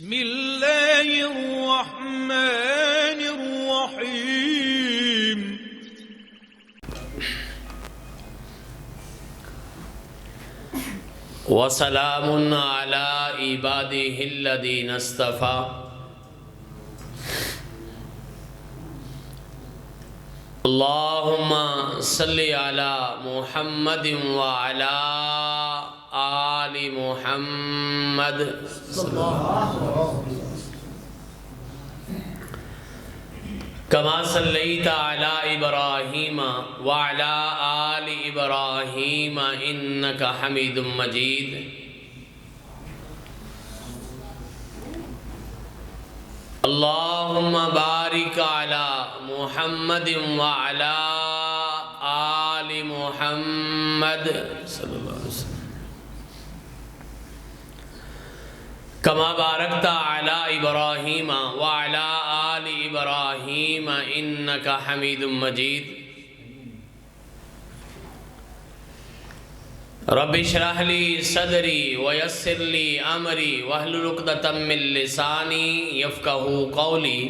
بسم الله الرحمن الرحيم. وسلام على عباده الذين اصطفى. اللهم صل على محمد وعلى آل محمد كما صليت على إبراهيم وعلى آل إبراهيم إنك حميد مجيد. اللهم بارك على محمد وعلى آل محمد صلی اللہ علیہ وسلم كما باركت على إبراهيم وعلى آل إبراهيم إنك حميد مجيد. رب اشرح لي صدري ويسر لي أمري واحلل عقدة من لساني يفقهوا قولي.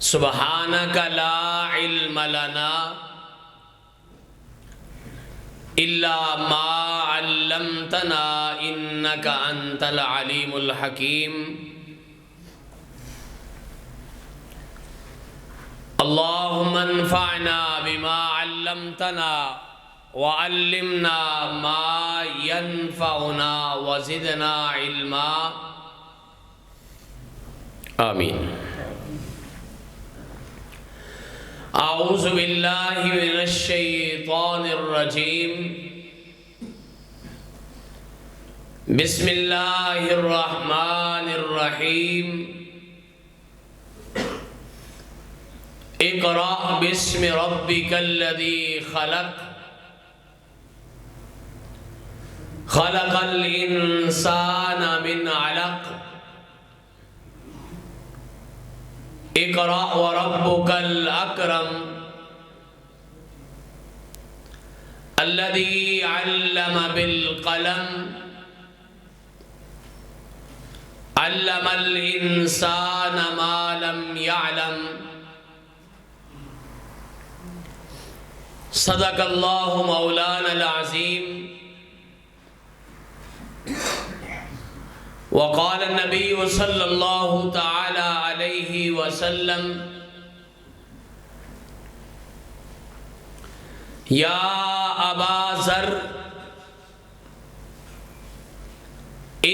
سبحانك لا علم لنا إلا ما علمتنا إنك أنت العليم الحكيم. اللهم انفعنا بما علمتنا وعلمنا ما ينفعنا وزدنا علما. آمين. اعوذ باللہ من الشیطان الرجیم. بسم اللہ الرحمن الرحیم. اقرأ باسم ربک الذی خلق خلق الانسان من علق. اقرأ وربك الأكرم الذي علم بالقلم علم الإنسان ما لم يعلم. صدق الله مولانا العظيم. وقال النبي صلى الله تعالى عليه وسلم يا أبا ذر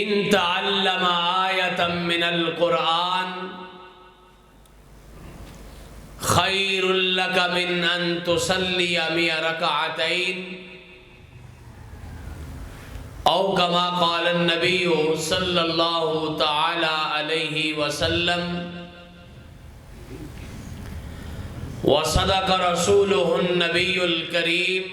إن تعلم آية من القرآن خير لك من أن تصلي 100 ركعتين او کما قال النبی صلی اللہ تعالی علیہ وسلم. وصدق رسوله النبی الکریم.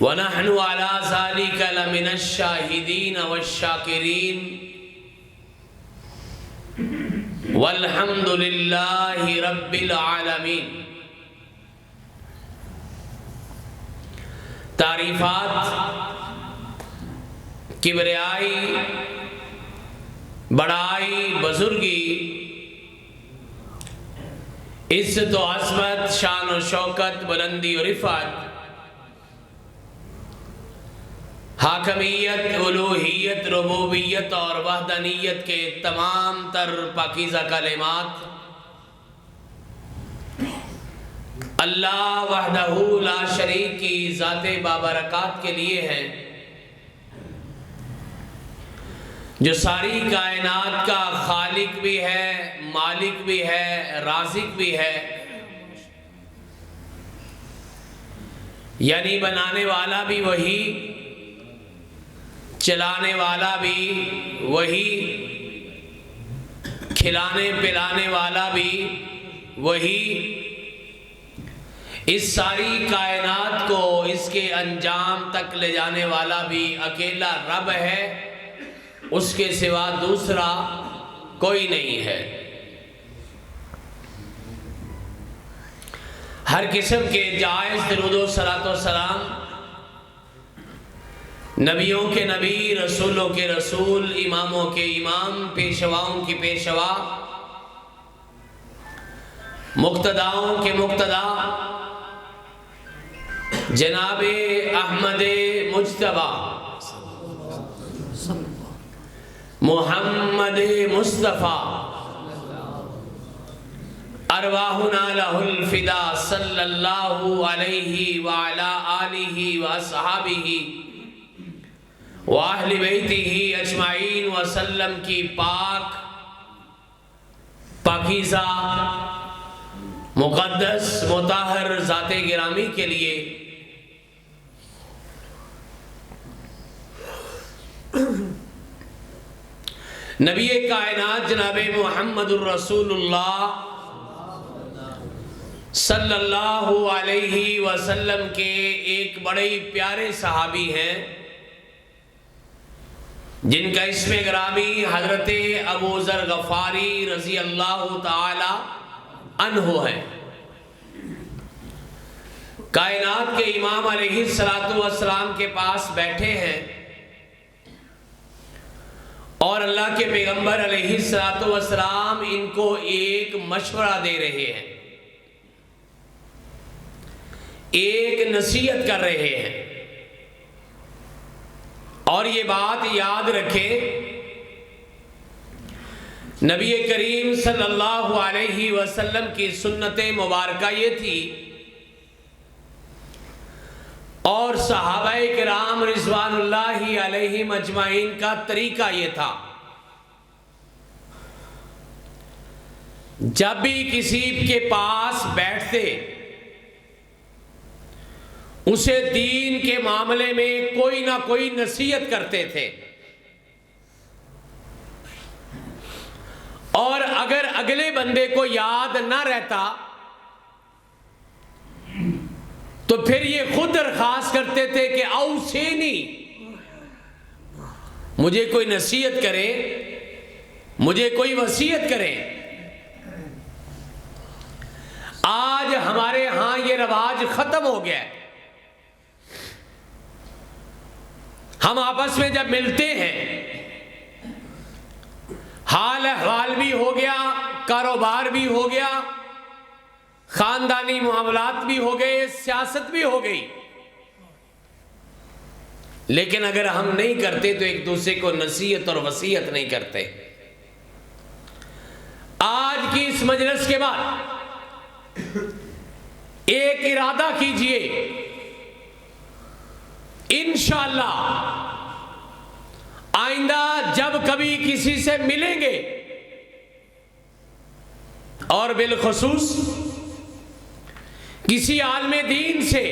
ونحن على ذلك لمن الشاہدین والشاکرین والحمد للہ رب العالمین. تعریفات، کبریائی، بڑائی، بزرگی، عزت و عظمت، شان و شوکت، بلندی و رفعت، حاکمیت، الوہیت، ربوبیت اور وحدانیت کے تمام تر پاکیزہ کلمات اللہ وحدہ لا شریک کی ذات بابرکات کے لیے ہے، جو ساری کائنات کا خالق بھی ہے، مالک بھی ہے، رازق بھی ہے. یعنی بنانے والا بھی وہی، چلانے والا بھی وہی، کھلانے پلانے والا بھی وہی. اس ساری کائنات کو اس کے انجام تک لے جانے والا بھی اکیلا رب ہے، اس کے سوا دوسرا کوئی نہیں ہے. ہر قسم کے جائز درود و صلوات و سلام نبیوں کے نبی، رسولوں کے رسول، اماموں کے امام، پیشواؤں کی پیشوا، مقتداؤں کے مقتدا جناب احمد مجتبی محمد مصطفیٰ ارواحنا لہ الفدا صلی اللہ علیہ وعلا آلہ واصحابہ واہل بیتہ اجمعین وسلم کی پاک پاکیزہ مقدس مطہر ذات گرامی کے لیے نبی کائنات جناب محمد الرسول اللہ صلی اللہ علیہ وسلم کے ایک بڑے پیارے صحابی ہیں جن کا اسم گرامی حضرت ابو ذر غفاری رضی اللہ تعالی عنہ ہے۔ کائنات کے امام علیہ السلام کے پاس بیٹھے ہیں اور اللہ کے پیغمبر علیہ السلام ان کو ایک مشورہ دے رہے ہیں، ایک نصیحت کر رہے ہیں۔ اور یہ بات یاد رکھیں، نبی کریم صلی اللہ علیہ وسلم کی سنت مبارکہ یہ تھی اور صحابہ کرام رضوان اللہ علیہم اجمعین کا طریقہ یہ تھا، جب بھی کسی کے پاس بیٹھتے اسے دین کے معاملے میں کوئی نہ کوئی نصیحت کرتے تھے، اور اگر اگلے بندے کو یاد نہ رہتا تو پھر یہ خود درخواست کرتے تھے کہ اوصینی، مجھے کوئی نصیحت کرے، مجھے کوئی وصیت کرے۔ آج ہمارے ہاں یہ رواج ختم ہو گیا ہے۔ ہم آپس میں جب ملتے ہیں، حال احوال بھی ہو گیا، کاروبار بھی ہو گیا، خاندانی معاملات بھی ہو گئے، سیاست بھی ہو گئی، لیکن اگر ہم نہیں کرتے تو ایک دوسرے کو نصیحت اور وصیت نہیں کرتے۔ آج کی اس مجلس کے بعد ایک ارادہ کیجئے، انشاءاللہ آئندہ جب کبھی کسی سے ملیں گے، اور بالخصوص کسی عالم دین سے،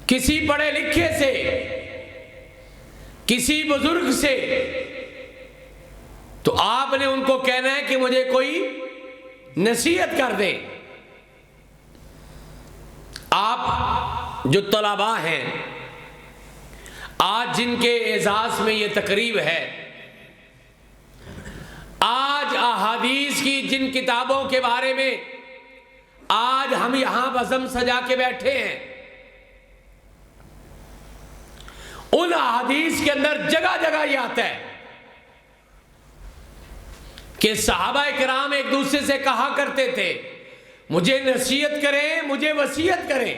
کسی پڑھے لکھے سے، کسی بزرگ سے، تو آپ نے ان کو کہنا ہے کہ مجھے کوئی نصیحت کر دیں۔ آپ جو طلباء ہیں، آج جن کے اعزاز میں یہ تقریب ہے، آج احادیث کی جن کتابوں کے بارے میں آج ہم یہاں بزم سجا کے بیٹھے ہیں، ان احادیث کے اندر جگہ جگہ یہ آتا ہے کہ صحابہ کرام ایک دوسرے سے کہا کرتے تھے، مجھے نصیحت کریں، مجھے وصیت کریں۔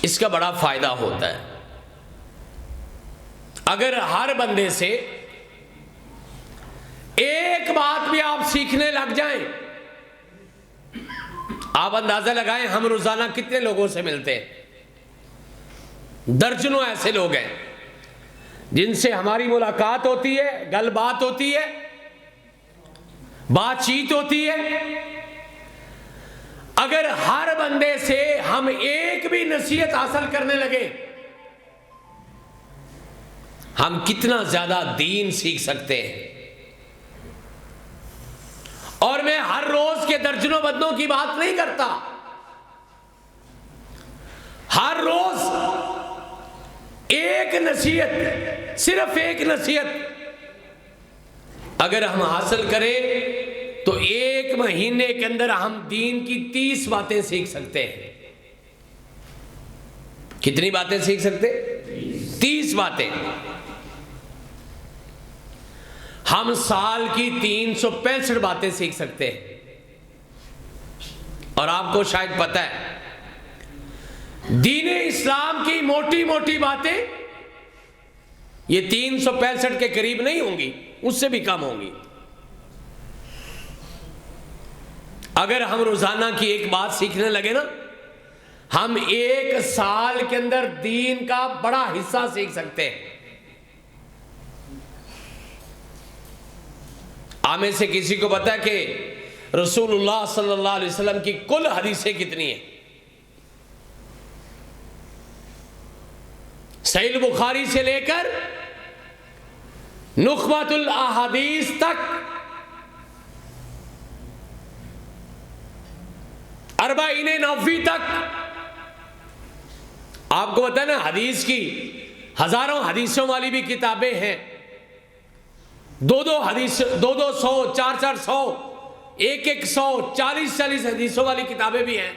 اس کا بڑا فائدہ ہوتا ہے اگر ہر بندے سے ایک بات بھی آپ سیکھنے لگ جائیں۔ آپ اندازہ لگائیں ہم روزانہ کتنے لوگوں سے ملتے ہیں، درجنوں ایسے لوگ ہیں جن سے ہماری ملاقات ہوتی ہے، گل بات ہوتی ہے، بات چیت ہوتی ہے۔ اگر ہر بندے سے ہم ایک بھی نصیحت حاصل کرنے لگے، ہم کتنا زیادہ دین سیکھ سکتے ہیں۔ اور میں ہر روز کے درجنوں بندوں کی بات نہیں کرتا، ہر روز ایک نصیحت، صرف ایک نصیحت اگر ہم حاصل کریں تو ایک مہینے کے اندر ہم دین کی 30 باتیں سیکھ سکتے ہیں. کتنی باتیں سیکھ سکتے؟ 30 باتیں. ہم سال کی 365 باتیں سیکھ سکتے ہیں. اور آپ کو شاید پتہ ہے دین اسلام کی موٹی موٹی باتیں یہ 365 کے قریب نہیں ہوں گی، اس سے بھی کم ہوں گی. اگر ہم روزانہ کی ایک بات سیکھنے لگے نا، ہم ایک سال کے اندر دین کا بڑا حصہ سیکھ سکتے ہیں. آپ میں سے کسی کو پتا ہے کہ رسول اللہ صلی اللہ علیہ وسلم کی کل حدیثیں کتنی ہیں؟ صحیح بخاری سے لے کر نخبۃ الاحادیث تک، اربعین نووی تک. آپ کو پتا ہے نا حدیث کی ہزاروں حدیثوں والی بھی کتابیں ہیں. 200 400 100 40 حدیثوں والی کتابیں بھی ہیں.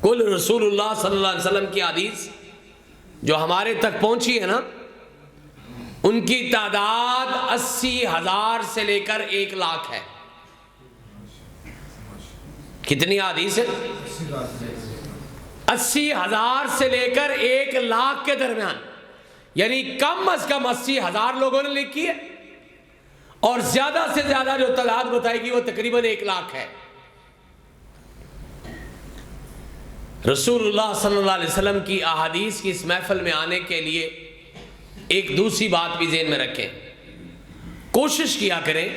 کل رسول اللہ صلی اللہ علیہ وسلم کی حدیث جو ہمارے تک پہنچی ہے نا، ان کی تعداد 80,000 سے لے کر 1,00,000 ہے. کتنی حدیث ہے؟ 80,000 سے لے کر 1,00,000 کے درمیان. یعنی کم از کم 80,000 لوگوں نے لکھی ہے، اور زیادہ سے زیادہ جو تعداد بتائے گی وہ تقریباً 1,00,000 ہے. رسول اللہ صلی اللہ علیہ وسلم کی احادیث کی اس محفل میں آنے کے لیے ایک دوسری بات بھی ذہن میں رکھیں. کوشش کیا کریں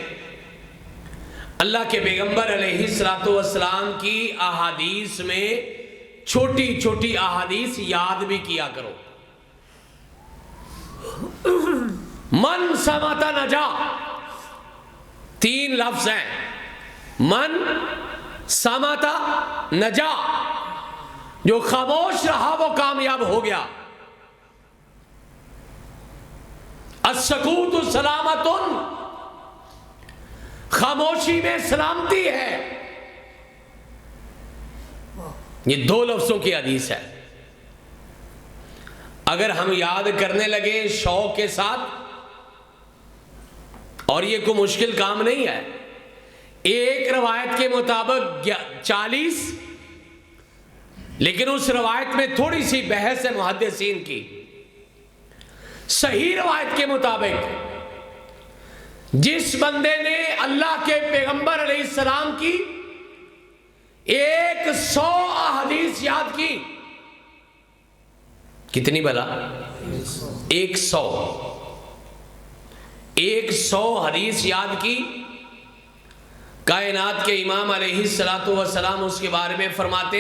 اللہ کے پیغمبر علیہ الصلوۃ والسلام کی احادیث میں چھوٹی چھوٹی احادیث یاد بھی کیا کرو. من سمت نجا، 3 لفظ ہیں. من سمت نجا، جو خاموش رہا وہ کامیاب ہو گیا. السکوت سلامت، خاموشی میں سلامتی ہے. یہ 2 لفظوں کی حدیث ہے. اگر ہم یاد کرنے لگے شوق کے ساتھ، اور یہ کوئی مشکل کام نہیں ہے، ایک روایت کے مطابق 40، لیکن اس روایت میں تھوڑی سی بحث ہے محدثین کی. صحیح روایت کے مطابق جس بندے نے اللہ کے پیغمبر علیہ السلام کی 100 احادیث یاد کی، کتنی بلا؟ 100 حدیث یاد کی. کائنات کے امام علیہ الصلوۃ والسلام اس کے بارے میں فرماتے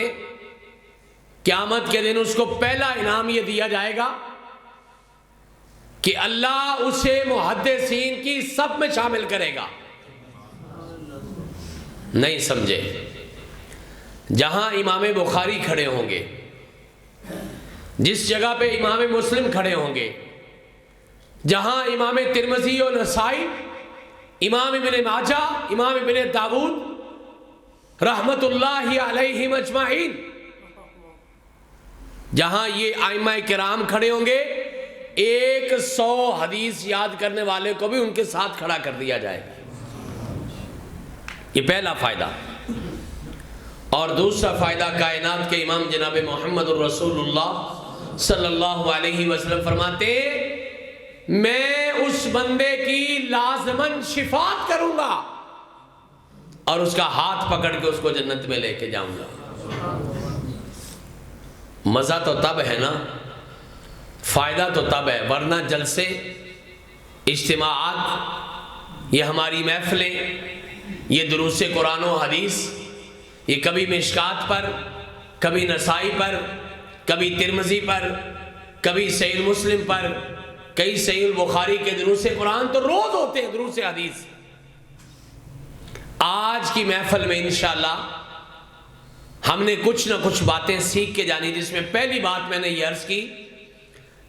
قیامت کے دن اس کو پہلا انعام یہ دیا جائے گا کہ اللہ اسے محدثین کی سب میں شامل کرے گا. نہیں سمجھے؟ جہاں امام بخاری کھڑے ہوں گے، جس جگہ پہ امام مسلم کھڑے ہوں گے، جہاں امام ترمذی و نسائی، امام ابن ماجہ، امام ابن داود رحمت اللہ علیہم اجمعین، جہاں یہ ائمہ کرام کھڑے ہوں گے، 100 حدیث یاد کرنے والے کو بھی ان کے ساتھ کھڑا کر دیا جائے گا. یہ پہلا فائدہ. اور دوسرا فائدہ، کائنات کے امام جناب محمد الرسول اللہ صلی اللہ علیہ وسلم فرماتے میں اس بندے کی لازماً شفاعت کروں گا اور اس کا ہاتھ پکڑ کے اس کو جنت میں لے کے جاؤں گا. مزہ تو تب ہے نا، فائدہ تو تب ہے، ورنہ جلسے، اجتماعات، یہ ہماری محفلیں، یہ دروس قرآن و حدیث، یہ کبھی مشکات پر، کبھی نسائی پر، کبھی ترمذی پر، کبھی صحیح مسلم پر، کئی صحیح البخاری کے دروس قرآن تو روز ہوتے ہیں دروس حدیث. آج کی محفل میں انشاءاللہ ہم نے کچھ نہ کچھ باتیں سیکھ کے جانی، جس میں پہلی بات میں نے یہ عرض کی،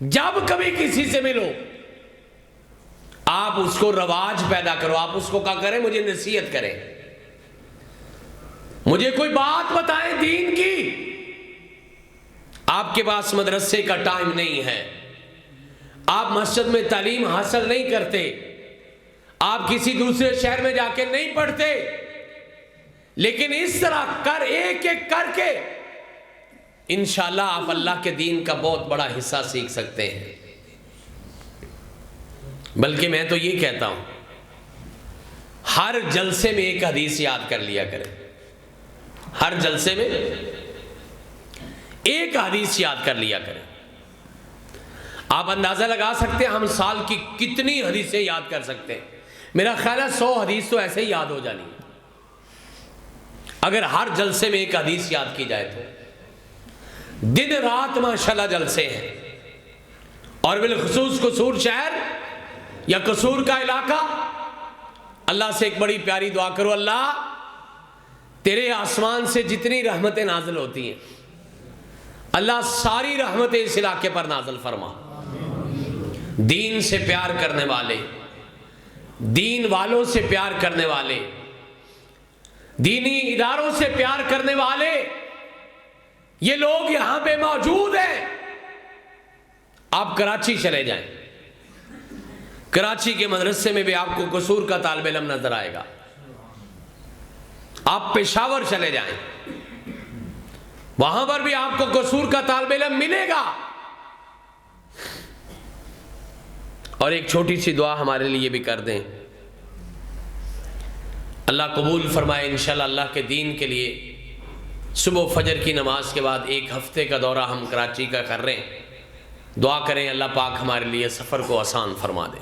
جب کبھی کسی سے ملو آپ اس کو رواج پیدا کرو، آپ اس کو کیا کریں، مجھے نصیحت کریں، مجھے کوئی بات بتائیں دین کی۔ آپ کے پاس مدرسے کا ٹائم نہیں ہے، آپ مسجد میں تعلیم حاصل نہیں کرتے، آپ کسی دوسرے شہر میں جا کے نہیں پڑھتے، لیکن اس طرح کر ایک ایک کر کے انشاءاللہ آپ اللہ کے دین کا بہت بڑا حصہ سیکھ سکتے ہیں۔ بلکہ میں تو یہ کہتا ہوں ہر جلسے میں ایک حدیث یاد کر لیا کریں، ہر جلسے میں ایک حدیث یاد کر لیا کریں۔ آپ اندازہ لگا سکتے ہیں ہم سال کی کتنی حدیثیں یاد کر سکتے ہیں؟ میرا خیال ہے 100 حدیث تو ایسے ہی یاد ہو جانی ہے اگر ہر جلسے میں ایک حدیث یاد کی جائے تو۔ دن رات ماشاءاللہ جلسے ہیں، اور بالخصوص قصور شہر یا قصور کا علاقہ، اللہ سے ایک بڑی پیاری دعا کرو، اللہ تیرے آسمان سے جتنی رحمتیں نازل ہوتی ہیں اللہ ساری رحمتیں اس علاقے پر نازل فرما۔ دین سے پیار کرنے والے، دین والوں سے پیار کرنے والے، دینی اداروں سے پیار کرنے والے، یہ لوگ یہاں پہ موجود ہیں۔ آپ کراچی چلے جائیں، کراچی کے مدرسے میں بھی آپ کو قصور کا طالب علم نظر آئے گا۔ آپ پشاور چلے جائیں، وہاں پر بھی آپ کو قصور کا طالب علم ملے گا۔ اور ایک چھوٹی سی دعا ہمارے لیے بھی کر دیں، اللہ قبول فرمائے انشاءاللہ اللہ کے دین کے لیے صبح فجر کی نماز کے بعد ایک ہفتے کا دورہ ہم کراچی کا کر رہے ہیں۔ دعا کریں اللہ پاک ہمارے لیے سفر کو آسان فرما دے۔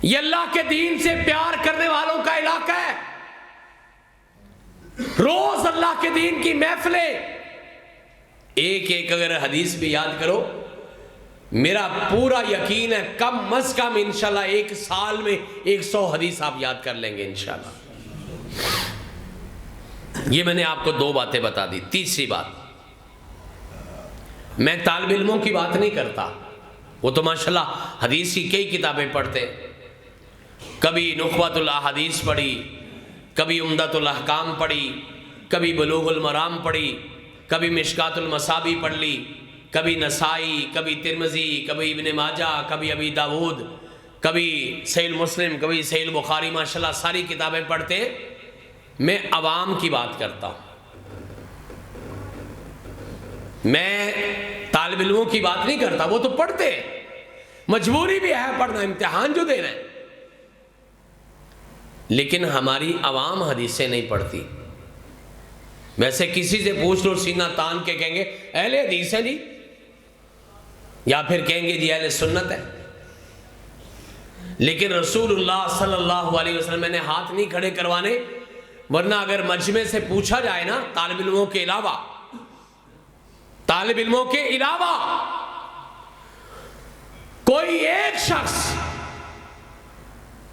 یہ اللہ کے دین سے پیار کرنے والوں کا علاقہ ہے، روز اللہ کے دین کی محفلیں، ایک ایک اگر حدیث بھی یاد کرو، میرا پورا یقین ہے کم از کم انشاءاللہ ایک سال میں 100 حدیث آپ یاد کر لیں گے انشاءاللہ۔ یہ میں نے آپ کو 2 باتیں بتا دی۔ تیسری بات، میں طالب علموں کی بات نہیں کرتا، وہ تو ماشاءاللہ حدیث کی کئی کتابیں پڑھتے، کبھی نخبۃ الاحادیث پڑھی، کبھی عمدۃ الاحکام پڑھی، کبھی بلوغ المرام پڑھی، کبھی مشکات المصابیح پڑھ لی، کبھی نسائی، کبھی ترمذی، کبھی ابن ماجہ، کبھی ابی داود، کبھی صحیح مسلم، کبھی صحیح بخاری، ماشاءاللہ ساری کتابیں پڑھتے ہیں۔ میں عوام کی بات کرتا ہوں، میں طالب علموں کی بات نہیں کرتا، وہ تو پڑھتے ہیں، مجبوری بھی ہے پڑھنا، امتحان جو دے رہے ہیں، لیکن ہماری عوام حدیثیں نہیں پڑھتی۔ ویسے کسی سے پوچھ لو سینہ تان کے کہیں گے اہل حدیث ہے جی، یا پھر کہیں گے جی اہل سنت ہے، لیکن رسول اللہ صلی اللہ علیہ وسلم میں نے ہاتھ نہیں کھڑے کروانے، ورنہ اگر مجمع سے پوچھا جائے نا طالب علموں کے علاوہ کوئی ایک شخص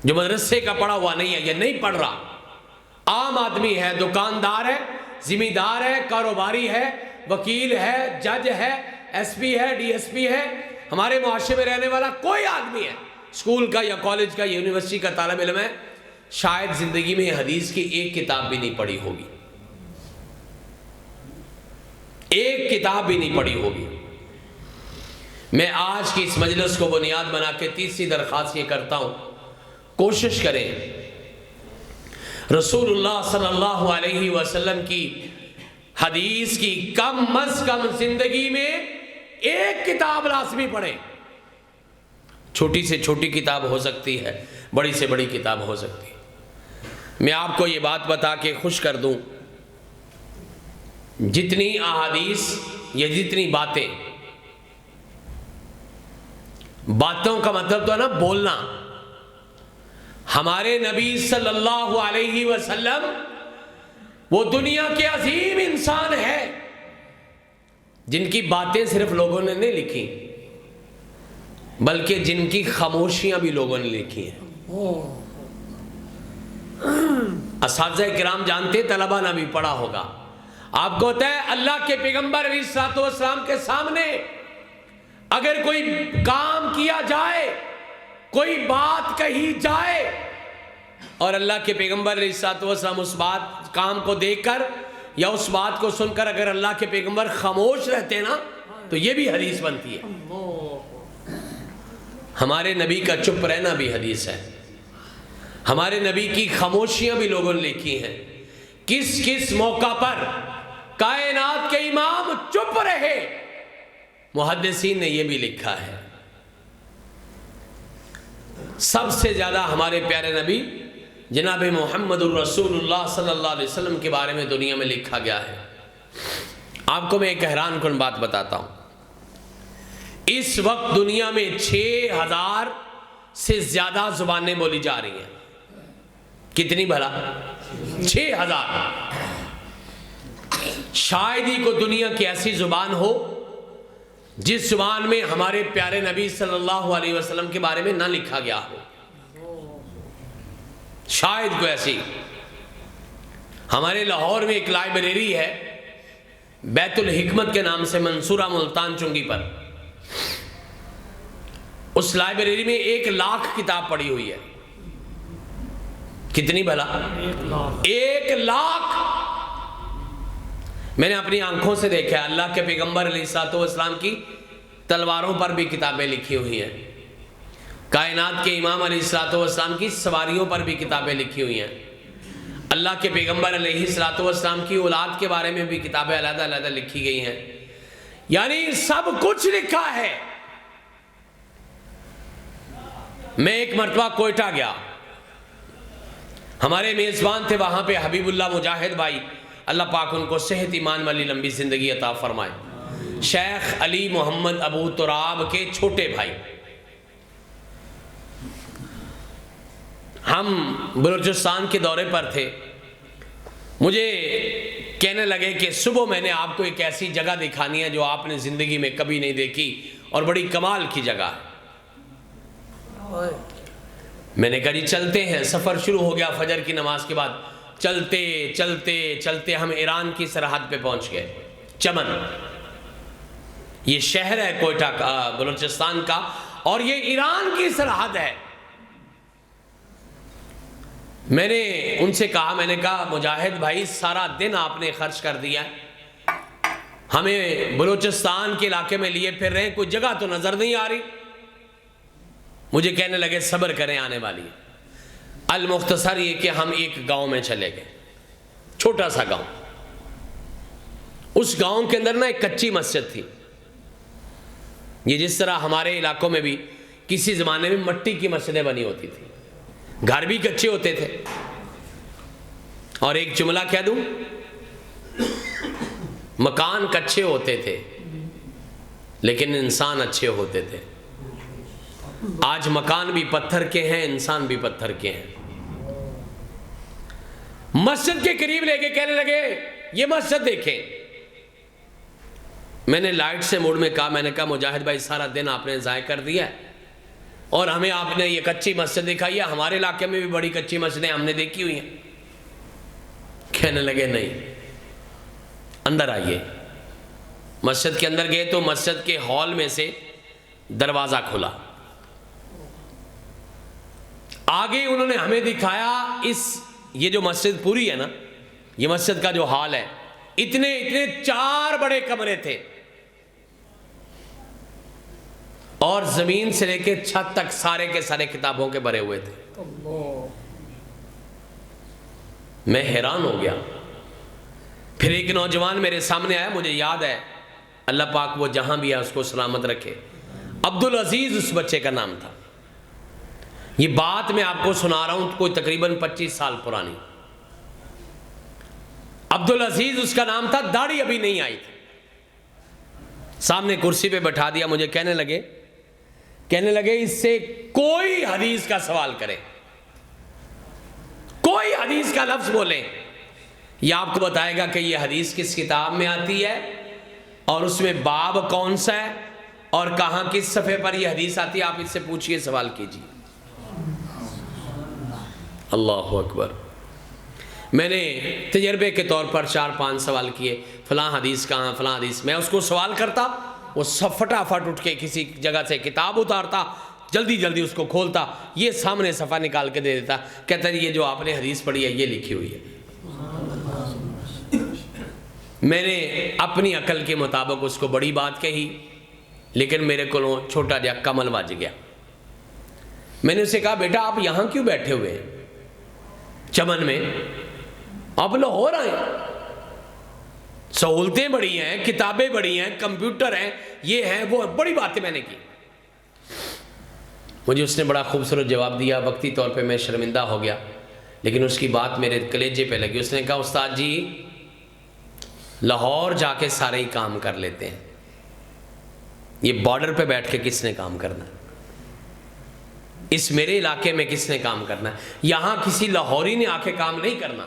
جو مدرسے کا پڑھا ہوا نہیں ہے یا نہیں پڑھ رہا، عام آدمی ہے، دکاندار ہے، ذمہ دار ہے، کاروباری ہے، وکیل ہے، جج ہے، ایس پی ہے، ڈی ایس پی ہے، ہمارے معاشرے میں رہنے والا کوئی آدمی ہے، اسکول کا یا کالج کا یا یونیورسٹی کا طالب علم ہے، شاید زندگی میں حدیث کی ایک کتاب بھی نہیں پڑھی ہوگی، ایک کتاب بھی نہیں پڑھی ہوگی۔ میں آج کی اس مجلس کو بنیاد بنا کے تیسری درخواست یہ کرتا ہوں، کوشش کریں رسول اللہ صلی اللہ علیہ وسلم کی حدیث کی کم از کم زندگی میں ایک کتاب لازمی پڑھیں۔ چھوٹی سے چھوٹی کتاب ہو سکتی ہے، بڑی سے بڑی کتاب ہو سکتی ہے۔ میں آپ کو یہ بات بتا کے خوش کر دوں، جتنی احادیث یا جتنی باتوں کا مطلب تو ہے نا بولنا، ہمارے نبی صلی اللہ علیہ وسلم وہ دنیا کے عظیم انسان ہے جن کی باتیں صرف لوگوں نے نہیں لکھی بلکہ جن کی خاموشیاں بھی لوگوں نے لکھی ہیں۔ اساتذہ کرام جانتے، طلبہ نے بھی پڑھا ہوگا، آپ کو پتہ ہے اللہ کے پیغمبر علیہ الصلوۃ والسلام کے سامنے اگر کوئی کام کیا جائے کوئی بات کہی جائے اور اللہ کے پیغمبر علیہ الصلوۃ والسلام اس بات کام کو دیکھ کر یا اس بات کو سن کر اگر اللہ کے پیغمبر خاموش رہتے نا تو یہ بھی حدیث بنتی ہے۔ ہمارے نبی کا چپ رہنا بھی حدیث ہے، ہمارے نبی کی خاموشیاں بھی لوگوں نے لکھی ہیں۔ کس کس موقع پر کائنات کے امام چپ رہے، محدثین نے یہ بھی لکھا ہے۔ سب سے زیادہ ہمارے پیارے نبی جناب محمد الرسول اللہ صلی اللہ علیہ وسلم کے بارے میں دنیا میں لکھا گیا ہے۔ آپ کو میں ایک حیران کن بات بتاتا ہوں، اس وقت دنیا میں 6000 سے زیادہ زبانیں بولی جا رہی ہیں۔ کتنی بھلا؟ 6000۔ شاید ہی کوئی دنیا کی ایسی زبان ہو جس زبان میں ہمارے پیارے نبی صلی اللہ علیہ وسلم کے بارے میں نہ لکھا گیا ہو، شاید کوئی ایسی۔ ہمارے لاہور میں ایک لائبریری ہے بیت الحکمت کے نام سے، منصورہ ملتان چنگی پر۔ اس لائبریری میں 1,00,000 کتاب پڑی ہوئی ہے۔ کتنی بھلا؟ 1,00,000۔ میں نے اپنی آنکھوں سے دیکھا ہے، اللہ کے پیغمبر علیہ الصلوۃ والسلام کی تلواروں پر بھی کتابیں لکھی ہوئی ہیں، کائنات کے امام علیہ الصلوۃ والسلام کی سواریوں پر بھی کتابیں لکھی ہوئی ہیں، اللہ کے پیغمبر علیہ الصلوۃ والسلام کی اولاد کے بارے میں بھی کتابیں علیحدہ علیحدہ لکھی گئی ہیں، یعنی سب کچھ لکھا ہے۔ میں ایک مرتبہ کوئٹہ گیا، ہمارے میزبان تھے وہاں پہ حبیب اللہ مجاہد بھائی، اللہ پاک ان کو صحت ایمان والی لمبی زندگی عطا فرمائے، شیخ علی محمد ابو تراب کے چھوٹے بھائی۔ ہم بلوچستان کے دورے پر تھے، مجھے کہنے لگے کہ صبح میں نے آپ کو ایک ایسی جگہ دکھانی ہے جو آپ نے زندگی میں کبھی نہیں دیکھی اور بڑی کمال کی جگہ ہے۔ میں نے کہا جی چلتے ہیں۔ سفر شروع ہو گیا فجر کی نماز کے بعد، چلتے چلتے چلتے ہم ایران کی سرحد پہ پہنچ گئے، چمن۔ یہ شہر ہے کوئٹہ کا، بلوچستان کا، اور یہ ایران کی سرحد ہے۔ میں نے ان سے کہا، میں نے کہا مجاہد بھائی سارا دن آپ نے خرچ کر دیا، ہمیں بلوچستان کے علاقے میں لیے پھر رہے ہیں، کوئی جگہ تو نظر نہیں آ رہی۔ مجھے کہنے لگے صبر کریں، آنے والی ہے۔ المختصر یہ کہ ہم ایک گاؤں میں چلے گئے، چھوٹا سا گاؤں۔ اس گاؤں کے اندر نا ایک کچی مسجد تھی، یہ جس طرح ہمارے علاقوں میں بھی کسی زمانے میں مٹی کی مسجدیں بنی ہوتی تھی، گھر بھی کچے ہوتے تھے۔ اور ایک جملہ کہہ دوں، مکان کچے ہوتے تھے لیکن انسان اچھے ہوتے تھے۔ آج مکان بھی پتھر کے ہیں، انسان بھی پتھر کے ہیں۔ مسجد کے قریب لے کے کہنے لگے یہ مسجد دیکھیں۔ میں نے لائٹ سے موڈ میں کہا، میں نے کہا مجاہد بھائی سارا دن آپ نے ضائع کر دیا ہے اور ہمیں آپ نے یہ کچی مسجد دکھائی ہے، ہمارے علاقے میں بھی بڑی کچی مسجدیں ہم نے دیکھی ہوئی ہیں۔ کہنے لگے نہیں، اندر آئیے۔ مسجد کے اندر گئے تو مسجد کے ہال میں سے دروازہ کھلا، آگے انہوں نے ہمیں دکھایا یہ جو مسجد پوری ہے نا، یہ مسجد کا جو حال ہے، اتنے 4 بڑے کمرے تھے اور زمین سے لے کے چھت تک سارے کے سارے کتابوں کے بھرے ہوئے تھے۔ میں حیران ہو گیا۔ پھر ایک نوجوان میرے سامنے آیا، مجھے یاد ہے، اللہ پاک وہ جہاں بھی ہے اس کو سلامت رکھے، عبدالعزیز اس بچے کا نام تھا۔ یہ بات میں آپ کو سنا رہا ہوں کوئی تقریباً 25 سال پرانی۔ عبدالعزیز اس کا نام تھا، داڑھی ابھی نہیں آئی تھی۔ سامنے کرسی پہ بٹھا دیا، مجھے کہنے لگے اس سے کوئی حدیث کا سوال کرے، کوئی حدیث کا لفظ بولیں، یہ آپ کو بتائے گا کہ یہ حدیث کس کتاب میں آتی ہے اور اس میں باب کون سا ہے اور کہاں کس صفحے پر یہ حدیث آتی ہے، آپ اس سے پوچھئے، سوال کیجئے۔ اللہ اکبر۔ میں نے تجربے کے طور پر 4-5 سوال کیے، فلاں حدیث کہاں، فلاں حدیث۔ میں اس کو سوال کرتا، وہ سب فٹافٹ اٹھ کے کسی جگہ سے کتاب اتارتا، جلدی جلدی اس کو کھولتا, یہ سامنے صفحہ نکال کے دے دیتا, کہتا یہ جو آپ نے حدیث پڑھی ہے یہ لکھی ہوئی ہے. میں نے اپنی عقل کے مطابق اس کو بڑی بات کہی, لیکن میرے کو چھوٹا جا کمل بج گیا. میں نے اسے کہا بیٹا آپ یہاں کیوں بیٹھے ہوئے ہیں چمن میں, آپ لاہور آئے, سہولتیں بڑی ہیں, کتابیں بڑی ہیں, کمپیوٹر ہیں, یہ ہیں وہ, بڑی باتیں میں نے کی. مجھے اس نے بڑا خوبصورت جواب دیا, وقتی طور پہ میں شرمندہ ہو گیا, لیکن اس کی بات میرے کلیجے پہ لگی. اس نے کہا استاد جی لاہور جا کے سارے ہی کام کر لیتے ہیں, یہ بارڈر پہ بیٹھ کے کس نے کام کرنا ہے, اس میرے علاقے میں کس نے کام کرنا ہے, یہاں کسی لاہوری نے آ کے کام نہیں کرنا,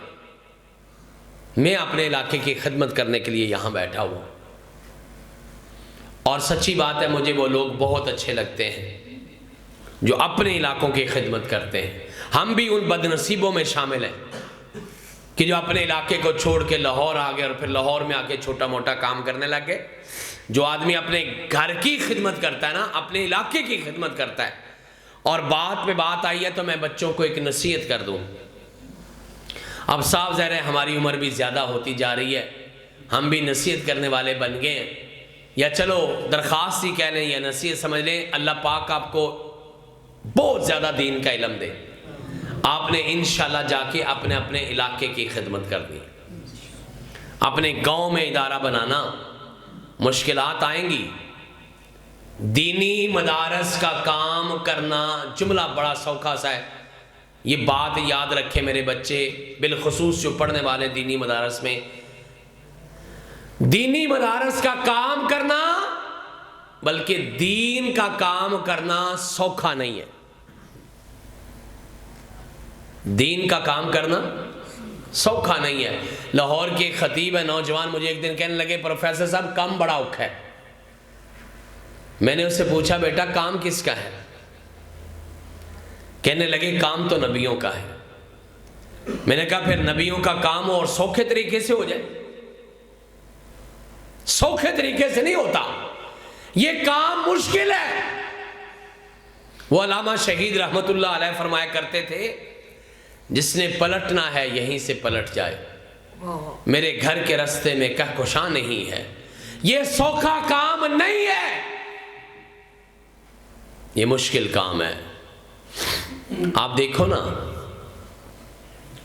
میں اپنے علاقے کی خدمت کرنے کے لیے یہاں بیٹھا ہوا. اور سچی بات ہے مجھے وہ لوگ بہت اچھے لگتے ہیں جو اپنے علاقوں کی خدمت کرتے ہیں. ہم بھی ان بد نصیبوں میں شامل ہیں کہ جو اپنے علاقے کو چھوڑ کے لاہور آ گئے اور پھر لاہور میں آ کے چھوٹا موٹا کام کرنے لگے. جو آدمی اپنے گھر کی خدمت کرتا ہے نا, اپنے علاقے کی خدمت کرتا ہے. اور بات پہ بات آئی ہے تو میں بچوں کو ایک نصیحت کر دوں. اب صاف ظاہر ہے ہماری عمر بھی زیادہ ہوتی جا رہی ہے, ہم بھی نصیحت کرنے والے بن گئے ہیں, یا چلو درخواست ہی کہہ لیں یا نصیحت سمجھ لیں. اللہ پاک آپ کو بہت زیادہ دین کا علم دے. آپ نے انشاءاللہ جا کے اپنے اپنے علاقے کی خدمت کرنی. اپنے گاؤں میں ادارہ بنانا, مشکلات آئیں گی. دینی مدارس کا کام کرنا جملہ بڑا سوکھا سا ہے, یہ بات یاد رکھے میرے بچے, بالخصوص جو پڑھنے والے دینی مدارس میں. دینی مدارس کا کام کرنا بلکہ دین کا کام کرنا سوکھا نہیں ہے. دین کا کام کرنا سوکھا نہیں ہے. لاہور کے خطیب ہے نوجوان, مجھے ایک دن کہنے لگے پروفیسر صاحب کام بڑا اوکھا ہے. میں نے اس سے پوچھا بیٹا کام کس کا ہے؟ کہنے لگے کام تو نبیوں کا ہے. میں نے کہا پھر نبیوں کا کام اور سوکھے طریقے سے ہو جائے. سوکھے طریقے سے نہیں ہوتا, یہ کام مشکل ہے. وہ علامہ شہید رحمت اللہ علیہ فرمایا کرتے تھے جس نے پلٹنا ہے یہیں سے پلٹ جائے, میرے گھر کے راستے میں کہکشاں نہیں ہے. یہ سوکھا کام نہیں ہے, یہ مشکل کام ہے. آپ دیکھو نا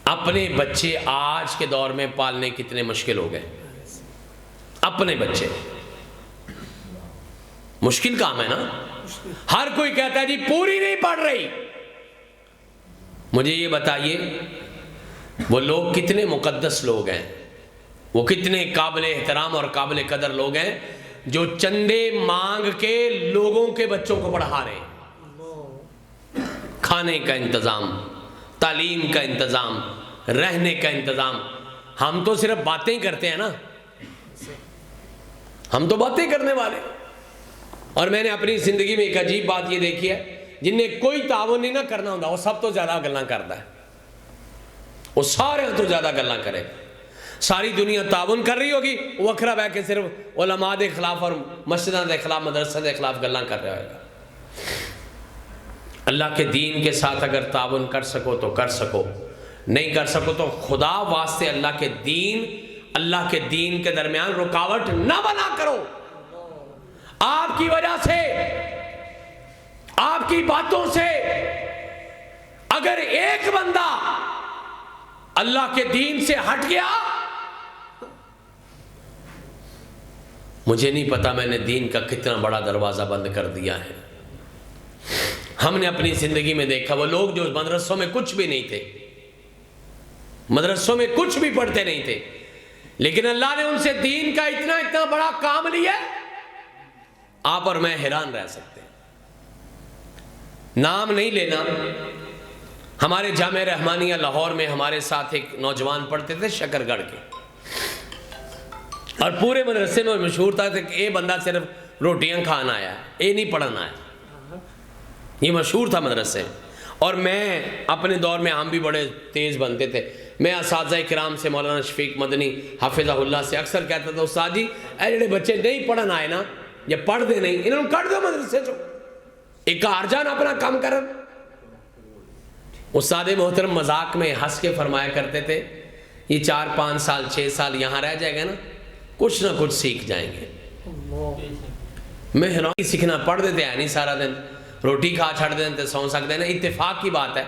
اپنے بچے آج کے دور میں پالنے کتنے مشکل ہو گئے. اپنے بچے مشکل کام ہے نا. ہر کوئی کہتا ہے جی پوری نہیں پڑھ رہی. مجھے یہ بتائیے وہ لوگ کتنے مقدس لوگ ہیں, وہ کتنے قابل احترام اور قابل قدر لوگ ہیں جو چندے مانگ کے لوگوں کے بچوں کو پڑھا رہے ہیں. کھانے کا انتظام, تعلیم کا انتظام, رہنے کا انتظام. ہم تو صرف باتیں کرتے ہیں نا, ہم تو باتیں کرنے والے. اور میں نے اپنی زندگی میں ایک عجیب بات یہ دیکھی ہے, جن نے کوئی تعاون نہیں نہ کرنا ہوتا وہ سب تو زیادہ گلاں کرتا ہے. وہ سارے تو زیادہ گلاں کرے. ساری دنیا تعاون کر رہی ہوگی, وہ اکھرا بیٹھ کے صرف علماء کے خلاف اور مسجدوں کے خلاف, مدرسہ کے خلاف گلاں کر رہا ہوگا. اللہ کے دین کے ساتھ اگر تعاون کر سکو تو کر سکو, نہیں کر سکو تو خدا واسطے اللہ کے دین کے درمیان رکاوٹ نہ بنا کرو. آپ کی وجہ سے, آپ کی باتوں سے اگر ایک بندہ اللہ کے دین سے ہٹ گیا, مجھے نہیں پتا میں نے دین کا کتنا بڑا دروازہ بند کر دیا ہے. ہم نے اپنی زندگی میں دیکھا وہ لوگ جو مدرسوں میں کچھ بھی نہیں تھے, مدرسوں میں کچھ بھی پڑھتے نہیں تھے, لیکن اللہ نے ان سے دین کا اتنا بڑا کام لیا. آپ اور میں حیران رہ سکتے ہیں. نام نہیں لینا. ہمارے جامعہ رحمانیہ لاہور میں ہمارے ساتھ ایک نوجوان پڑھتے تھے شکر گڑھ کے, اور پورے مدرسے میں مشہور تھا کہ یہ بندہ صرف روٹیاں کھانا آیا ہے, یہ نہیں پڑھنا ہے. یہ مشہور تھا مدرسے. اور میں اپنے دور میں ہم بھی بڑے تیز بنتے تھے. میں اساتذہ کرام سے مولانا شفیق مدنی حافظہ اللہ سے اکثر کہتا تھا استاد جی اے جڑے بچے نہیں پڑھن آئے نا یا پڑھ دے نہیں, انہوں نے کٹ دو مدرسے چو. ایک ارجان اپنا کام کرن. استاد محترم مذاق میں ہنس کے فرمایا کرتے تھے یہ 4 5 سال 6 سال یہاں رہ جائے گا نا کچھ نہ کچھ سیکھ جائیں گے. میں حیران سیکھنا پڑھ دیتے ہیں نہیں سارا دن روٹی کھا چھڑ دیتے سو سکتے ہیں نا. اتفاق کی بات ہے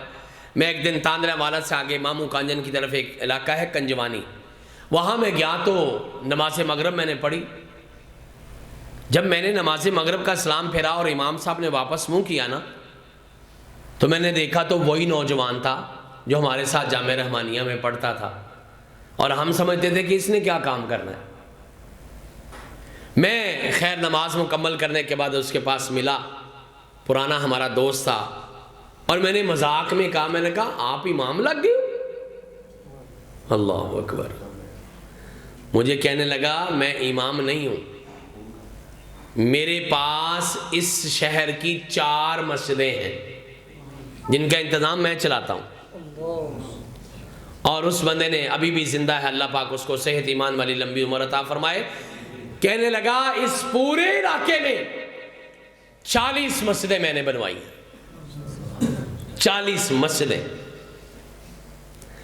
میں ایک دن تاندرا والا سے آگے مامو کانجن کی طرف ایک علاقہ ہے کنجوانی, وہاں میں گیا تو نماز مغرب میں نے پڑھی. جب میں نے نماز مغرب کا سلام پھیرا اور امام صاحب نے واپس منہ کیا نا تو میں نے دیکھا تو وہی نوجوان تھا جو ہمارے ساتھ جامعہ رحمانیہ میں پڑھتا تھا اور ہم سمجھتے تھے کہ اس نے کیا کام کرنا ہے. میں خیر نماز مکمل کرنے کے بعد اس کے پاس ملا, پرانا ہمارا دوست تھا, اور میں نے مذاق میں کہا, میں نے کہا آپ امام لگ گئے. اللہ اکبر. مجھے کہنے لگا میں امام نہیں ہوں, میرے پاس اس شہر کی 4 مسجدیں ہیں جن کا انتظام میں چلاتا ہوں. اور اس بندے نے ابھی بھی زندہ ہے, اللہ پاک اس کو صحت ایمان والی لمبی عمر عطا فرمائے. کہنے لگا اس پورے علاقے میں 40 مسجدیں میں نے بنوائی ہیں, 40 مسجدیں.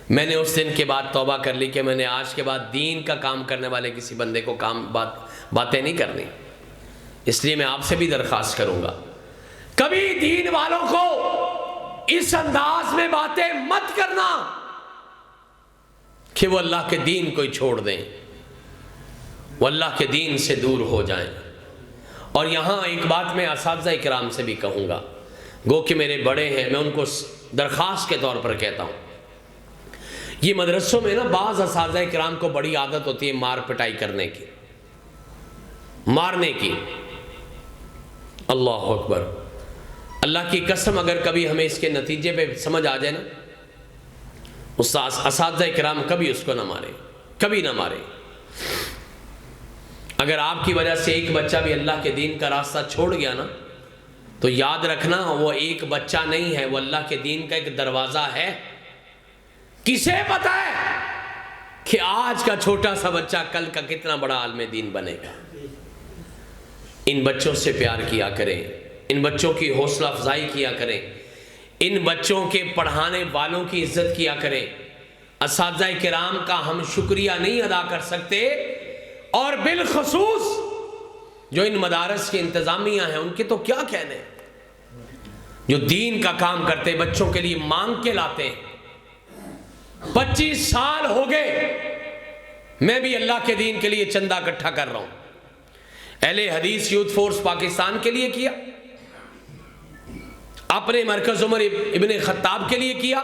میں نے اس دن کے بعد توبہ کر لی کہ میں نے آج کے بعد دین کا کام کرنے والے کسی بندے کو باتیں نہیں کرنی. اس لیے میں آپ سے بھی درخواست کروں گا کبھی دین والوں کو اس انداز میں باتیں مت کرنا کہ وہ اللہ کے دین کو ہی چھوڑ دیں, وہ اللہ کے دین سے دور ہو جائیں. اور یہاں ایک بات میں اساتذہ کرام سے بھی کہوں گا, گو کہ میرے بڑے ہیں, میں ان کو درخواست کے طور پر کہتا ہوں, یہ مدرسوں میں نا بعض اساتذہ کرام کو بڑی عادت ہوتی ہے مار پٹائی کرنے کی, مارنے کی. اللہ اکبر. اللہ کی قسم اگر کبھی ہمیں اس کے نتیجے پہ سمجھ آ جائے نا, اساتذہ کرام کبھی اس کو نہ مارے, کبھی نہ مارے. اگر آپ کی وجہ سے ایک بچہ بھی اللہ کے دین کا راستہ چھوڑ گیا نا تو یاد رکھنا وہ ایک بچہ نہیں ہے, وہ اللہ کے دین کا ایک دروازہ ہے. کسے پتہ ہے کہ آج کا چھوٹا سا بچہ کل کا کتنا بڑا عالم دین بنے گا. ان بچوں سے پیار کیا کریں, ان بچوں کی حوصلہ افزائی کیا کریں, ان بچوں کے پڑھانے والوں کی عزت کیا کریں. اساتذہ کرام کا ہم شکریہ نہیں ادا کر سکتے, اور بالخصوص جو ان مدارس کے انتظامیہ ہیں ان کے تو کیا کہنے, جو دین کا کام کرتے بچوں کے لیے مانگ کے لاتے ہیں. 25 سال ہو گئے میں بھی اللہ کے دین کے لیے چندہ اکٹھا کر رہا ہوں. اہل حدیث یوتھ فورس پاکستان کے لیے کیا, اپنے مرکز عمر ابن خطاب کے لیے کیا,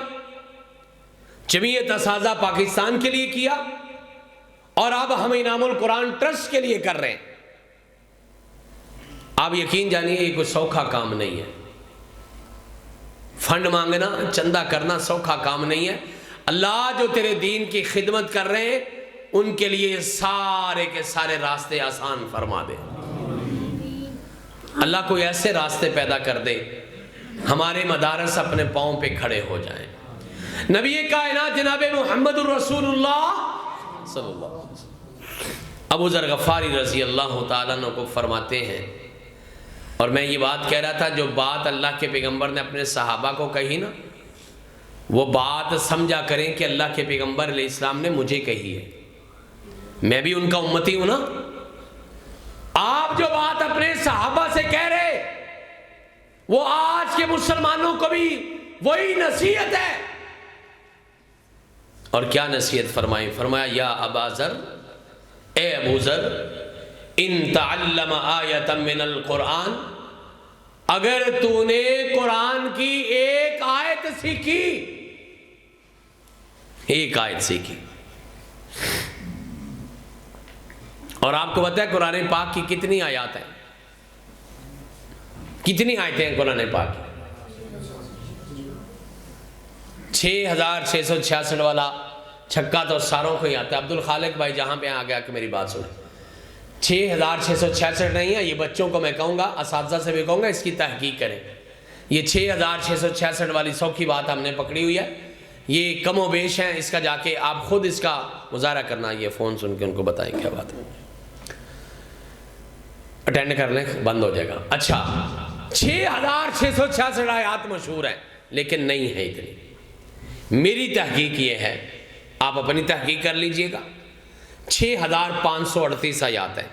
جمعیت اساتذہ پاکستان کے لیے کیا, اور اب ہم انعام القرآن ٹرسٹ کے لیے کر رہے ہیں. آپ یقین جانیے یہ کوئی سوکھا کام نہیں ہے. فنڈ مانگنا, چندہ کرنا سوکھا کام نہیں ہے. اللہ جو تیرے دین کی خدمت کر رہے ہیں ان کے لیے سارے کے سارے راستے آسان فرما دے. اللہ کوئی ایسے راستے پیدا کر دے ہمارے مدارس اپنے پاؤں پہ کھڑے ہو جائیں. نبی کائنات جناب محمد الرسول اللہ صلی اللہ علیہ وسلم ابو ذر غفاری رضی اللہ تعالیٰ عنہ کو فرماتے ہیں, اور میں یہ بات کہہ رہا تھا جو بات اللہ کے پیغمبر نے اپنے صحابہ کو کہی نا وہ بات سمجھا کریں کہ اللہ کے پیغمبر علیہ السلام نے مجھے کہی ہے, میں بھی ان کا امتی ہوں نا. آپ جو بات اپنے صحابہ سے کہہ رہے وہ آج کے مسلمانوں کو بھی وہی نصیحت ہے. اور کیا نصیحت فرمائی؟ فرمایا یا ابا ذر, اے ابو ذر, ان تعلم آیتا من القرآن, اگر تو نے قرآن کی ایک آیت سیکھی, ایک آیت سیکھی, اور آپ کو پتہ ہے قرآن پاک کی کتنی آیات ہیں, کتنی آیتیں ہیں قرآن پاک کی؟ 6666 والا چھکا تو ساروں کو ہی آتا ہے. عبد الخالق بھائی جہاں پہ آ گیا کہ میری بات سنیں, 6666 نہیں ہے, یہ بچوں کو میں کہوں گا, اساتذہ سے بھی کہوں گا اس کی تحقیق کریں. یہ 6666 والی 100 کی بات ہم نے پکڑی ہوئی ہے, یہ کم و بیش ہیں, اس کا جا کے آپ خود اس کا مظاہرہ کرنا. یہ فون سن کے ان کو بتائیں کیا بات ہے, اٹینڈ کر لیں, بند ہو جائے گا. اچھا 6666 آیات مشہور ہیں لیکن نہیں ہے اتنی۔ میری تحقیق یہ ہے، آپ اپنی تحقیق کر لیجئے گا، 6538 آیات ہیں۔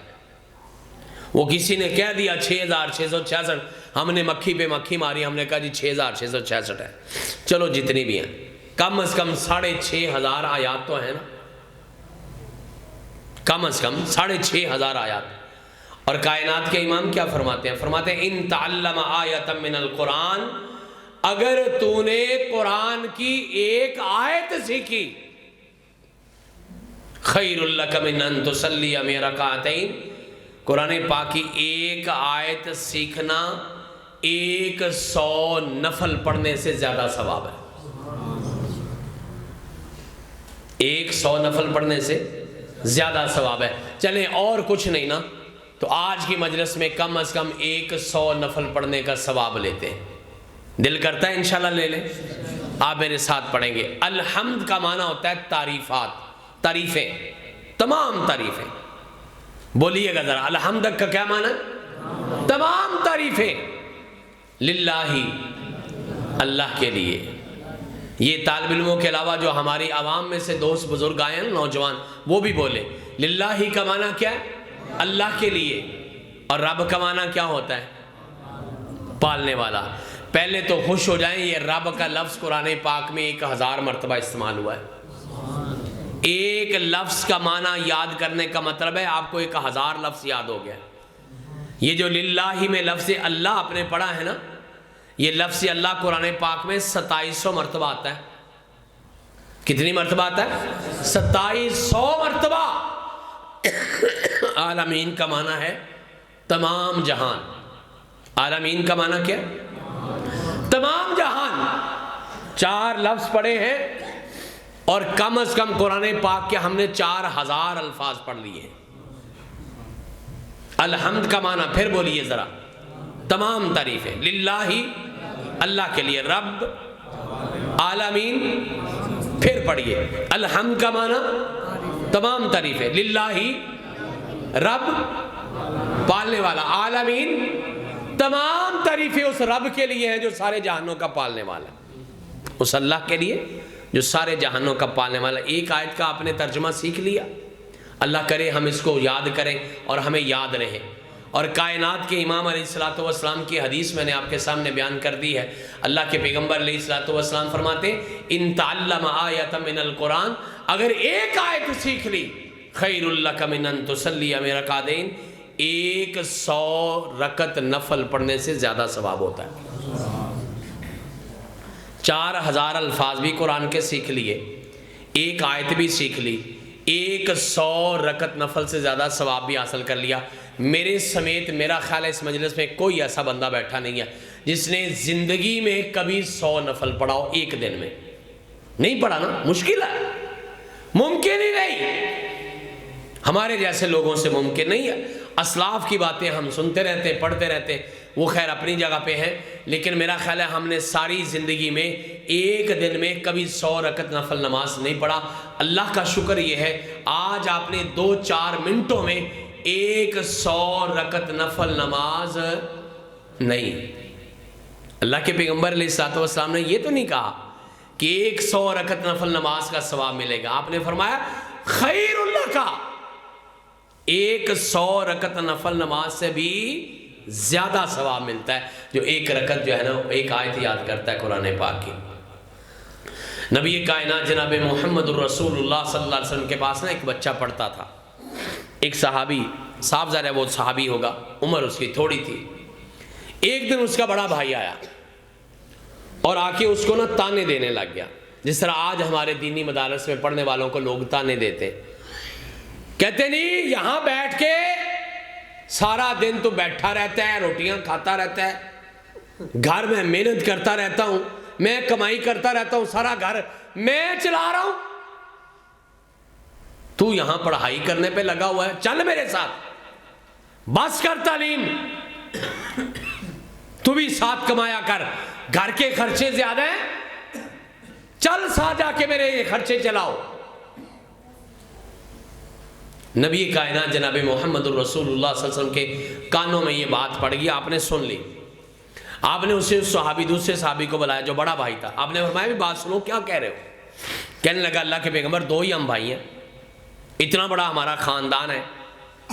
وہ کسی نے کہہ دیا 6666، ہم نے مکھی پہ مکھی ماری، ہم نے کہا جی 6666 ہے، چلو جتنی بھی ہیں، کم از کم 6500 آیات تو ہیں نا، کم از کم 6500 آیات۔ اور کائنات کے امام کیا فرماتے ہیں؟ فرماتے ہیں ان تعلم آیۃ من القرآن، اگر تو نے قرآن کی ایک آیت سیکھی، خیر لک من ان تصلی رکعتین، قرآن پاک کی ایک آیت سیکھنا 100 نفل پڑھنے سے زیادہ ثواب ہے۔ 100 نفل پڑھنے سے زیادہ ثواب ہے۔ چلیں اور کچھ نہیں نا تو آج کی مجلس میں کم از کم 100 نفل پڑھنے کا ثواب لیتے ہیں۔ دل کرتا ہے انشاءاللہ لے لیں؟ آپ میرے ساتھ پڑھیں گے۔ الحمد کا معنی ہوتا ہے تعریفات، تعریفیں، تمام تعریفیں۔ بولیے گا ذرا، الحمد کا کیا معنی؟ تمام تعریفیں للہ، اللہ کے لیے۔ یہ طالب علموں کے علاوہ جو ہماری عوام میں سے دوست بزرگ آئے ہیں نوجوان، وہ بھی بولے للہ کا معنی کیا ہے؟ اللہ کے لیے۔ اور رب کا معنی کیا ہوتا ہے؟ پالنے والا۔ پہلے تو خوش ہو جائیں، یہ رب کا لفظ قرآن پاک میں 1000 مرتبہ استعمال ہوا ہے۔ ایک لفظ کا معنی یاد کرنے کا مطلب ہے آپ کو 1000 لفظ یاد ہو گیا۔ یہ جو للہ میں لفظ اللہ آپ نے پڑھا ہے نا، یہ لفظ اللہ قرآن پاک میں 2700 مرتبہ آتا ہے۔ کتنی مرتبہ آتا ہے؟ 2700 مرتبہ۔ عالمین کا معنی ہے تمام جہان۔ عالمین کا معنی کیا؟ تمام جہان۔ 4 لفظ پڑھے ہیں اور کم از کم قرآن پاک کے ہم نے 4000 الفاظ پڑھ لیے ہیں۔ الحمد کا معنی پھر بولیے ذرا، تمام تعریفیں للہ، اللہ کے لیے، رب، عالمین۔ پھر پڑھیے الحمد کا معنی تمام تعریفیں للہ، رب، پالنے والا، عالمین، تمام تعریفیں اس رب کے لیے ہیں جو سارے جہانوں کا پالنے والا، اس اللہ کے لیے جو سارے جہانوں کا پالنے والا۔ ایک آیت کا آپ نے ترجمہ سیکھ لیا، اللہ کرے ہم اس کو یاد کریں اور ہمیں یاد رہے۔ اور کائنات کے امام علیہ الصلوۃ والسلام کی حدیث میں نے آپ کے سامنے بیان کر دی ہے۔ اللہ کے پیغمبر علیہ الصلوۃ والسلام فرماتے ہیں ان تعلم آیۃ من القرآن، اگر ایک آیت سیکھ لی، خیر لک من ان تصلی رکعتین، 100 رکعت نفل پڑھنے سے زیادہ ثواب ہوتا ہے۔ 4000 الفاظ بھی قرآن کے سیکھ لیے، ایک آیت بھی سیکھ لی، 100 رکعت نفل سے زیادہ ثواب بھی حاصل کر لیا۔ میرے سمیت میرا خیال ہے اس مجلس میں کوئی ایسا بندہ بیٹھا نہیں ہے جس نے زندگی میں کبھی 100 نفل پڑھا ہو ایک دن میں۔ نہیں پڑھا نا؟ مشکل ہے، ممکن ہی نہیں، ہمارے جیسے لوگوں سے ممکن نہیں ہے۔ اسلاف کی باتیں ہم سنتے رہتے ہیں، پڑھتے رہتے ہیں، وہ خیر اپنی جگہ پہ ہیں، لیکن میرا خیال ہے ہم نے ساری زندگی میں ایک دن میں کبھی 100 رکعت نفل نماز نہیں پڑھا۔ اللہ کا شکر یہ ہے آج آپ نے 2-4 منٹوں میں 100 رکعت نفل نماز نہیں۔ اللہ کے پیغمبر علیہ الصلوۃ والسلام نے یہ تو نہیں کہا کہ 100 رکعت نفل نماز کا ثواب ملے گا، آپ نے فرمایا خیر اللہ کا، 100 رکعت نفل نماز سے بھی زیادہ ثواب ملتا ہے جو ایک رکعت جو ہے نا ایک آیت یاد کرتا ہے قرآن پاک کی۔ نبی کائنات جناب محمد الرسول اللہ صلی اللہ علیہ وسلم کے پاس نا ایک بچہ پڑھتا تھا، ایک صحابی، صاحب ظاہر ہے وہ صحابی ہوگا، عمر اس کی تھوڑی تھی۔ ایک دن اس کا بڑا بھائی آیا اور آ کے اس کو نا تانے دینے لگ گیا، جس طرح آج ہمارے دینی مدارس میں پڑھنے والوں کو لوگ تانے دیتے، کہتے نہیں یہاں بیٹھ کے سارا دن تو بیٹھا رہتا ہے، روٹیاں کھاتا رہتا ہے، گھر میں محنت کرتا رہتا ہوں، میں کمائی کرتا رہتا ہوں، سارا گھر میں چلا رہا ہوں، تو یہاں پڑھائی کرنے پہ لگا ہوا ہے، چل میرے ساتھ، بس کر تعلیم، تو بھی ساتھ کمایا کر، گھر کے خرچے زیادہ ہیں، چل ساتھ جا کے میرے یہ خرچے چلاؤ۔ نبی کائنات جناب محمد الرسول اللہ صلی اللہ علیہ وسلم کے کانوں میں یہ بات پڑ گئی، آپ نے سن لی، آپ نے اسے اس صحابی دوسرے صحابی کو بلایا جو بڑا بھائی تھا. آپ نے فرمایا بھی بات سنو, کیا کہہ رہے ہو؟ کہنے لگا اللہ کے پیغمبر 2 ہی ہم بھائی ہیں, اتنا بڑا ہمارا خاندان ہے,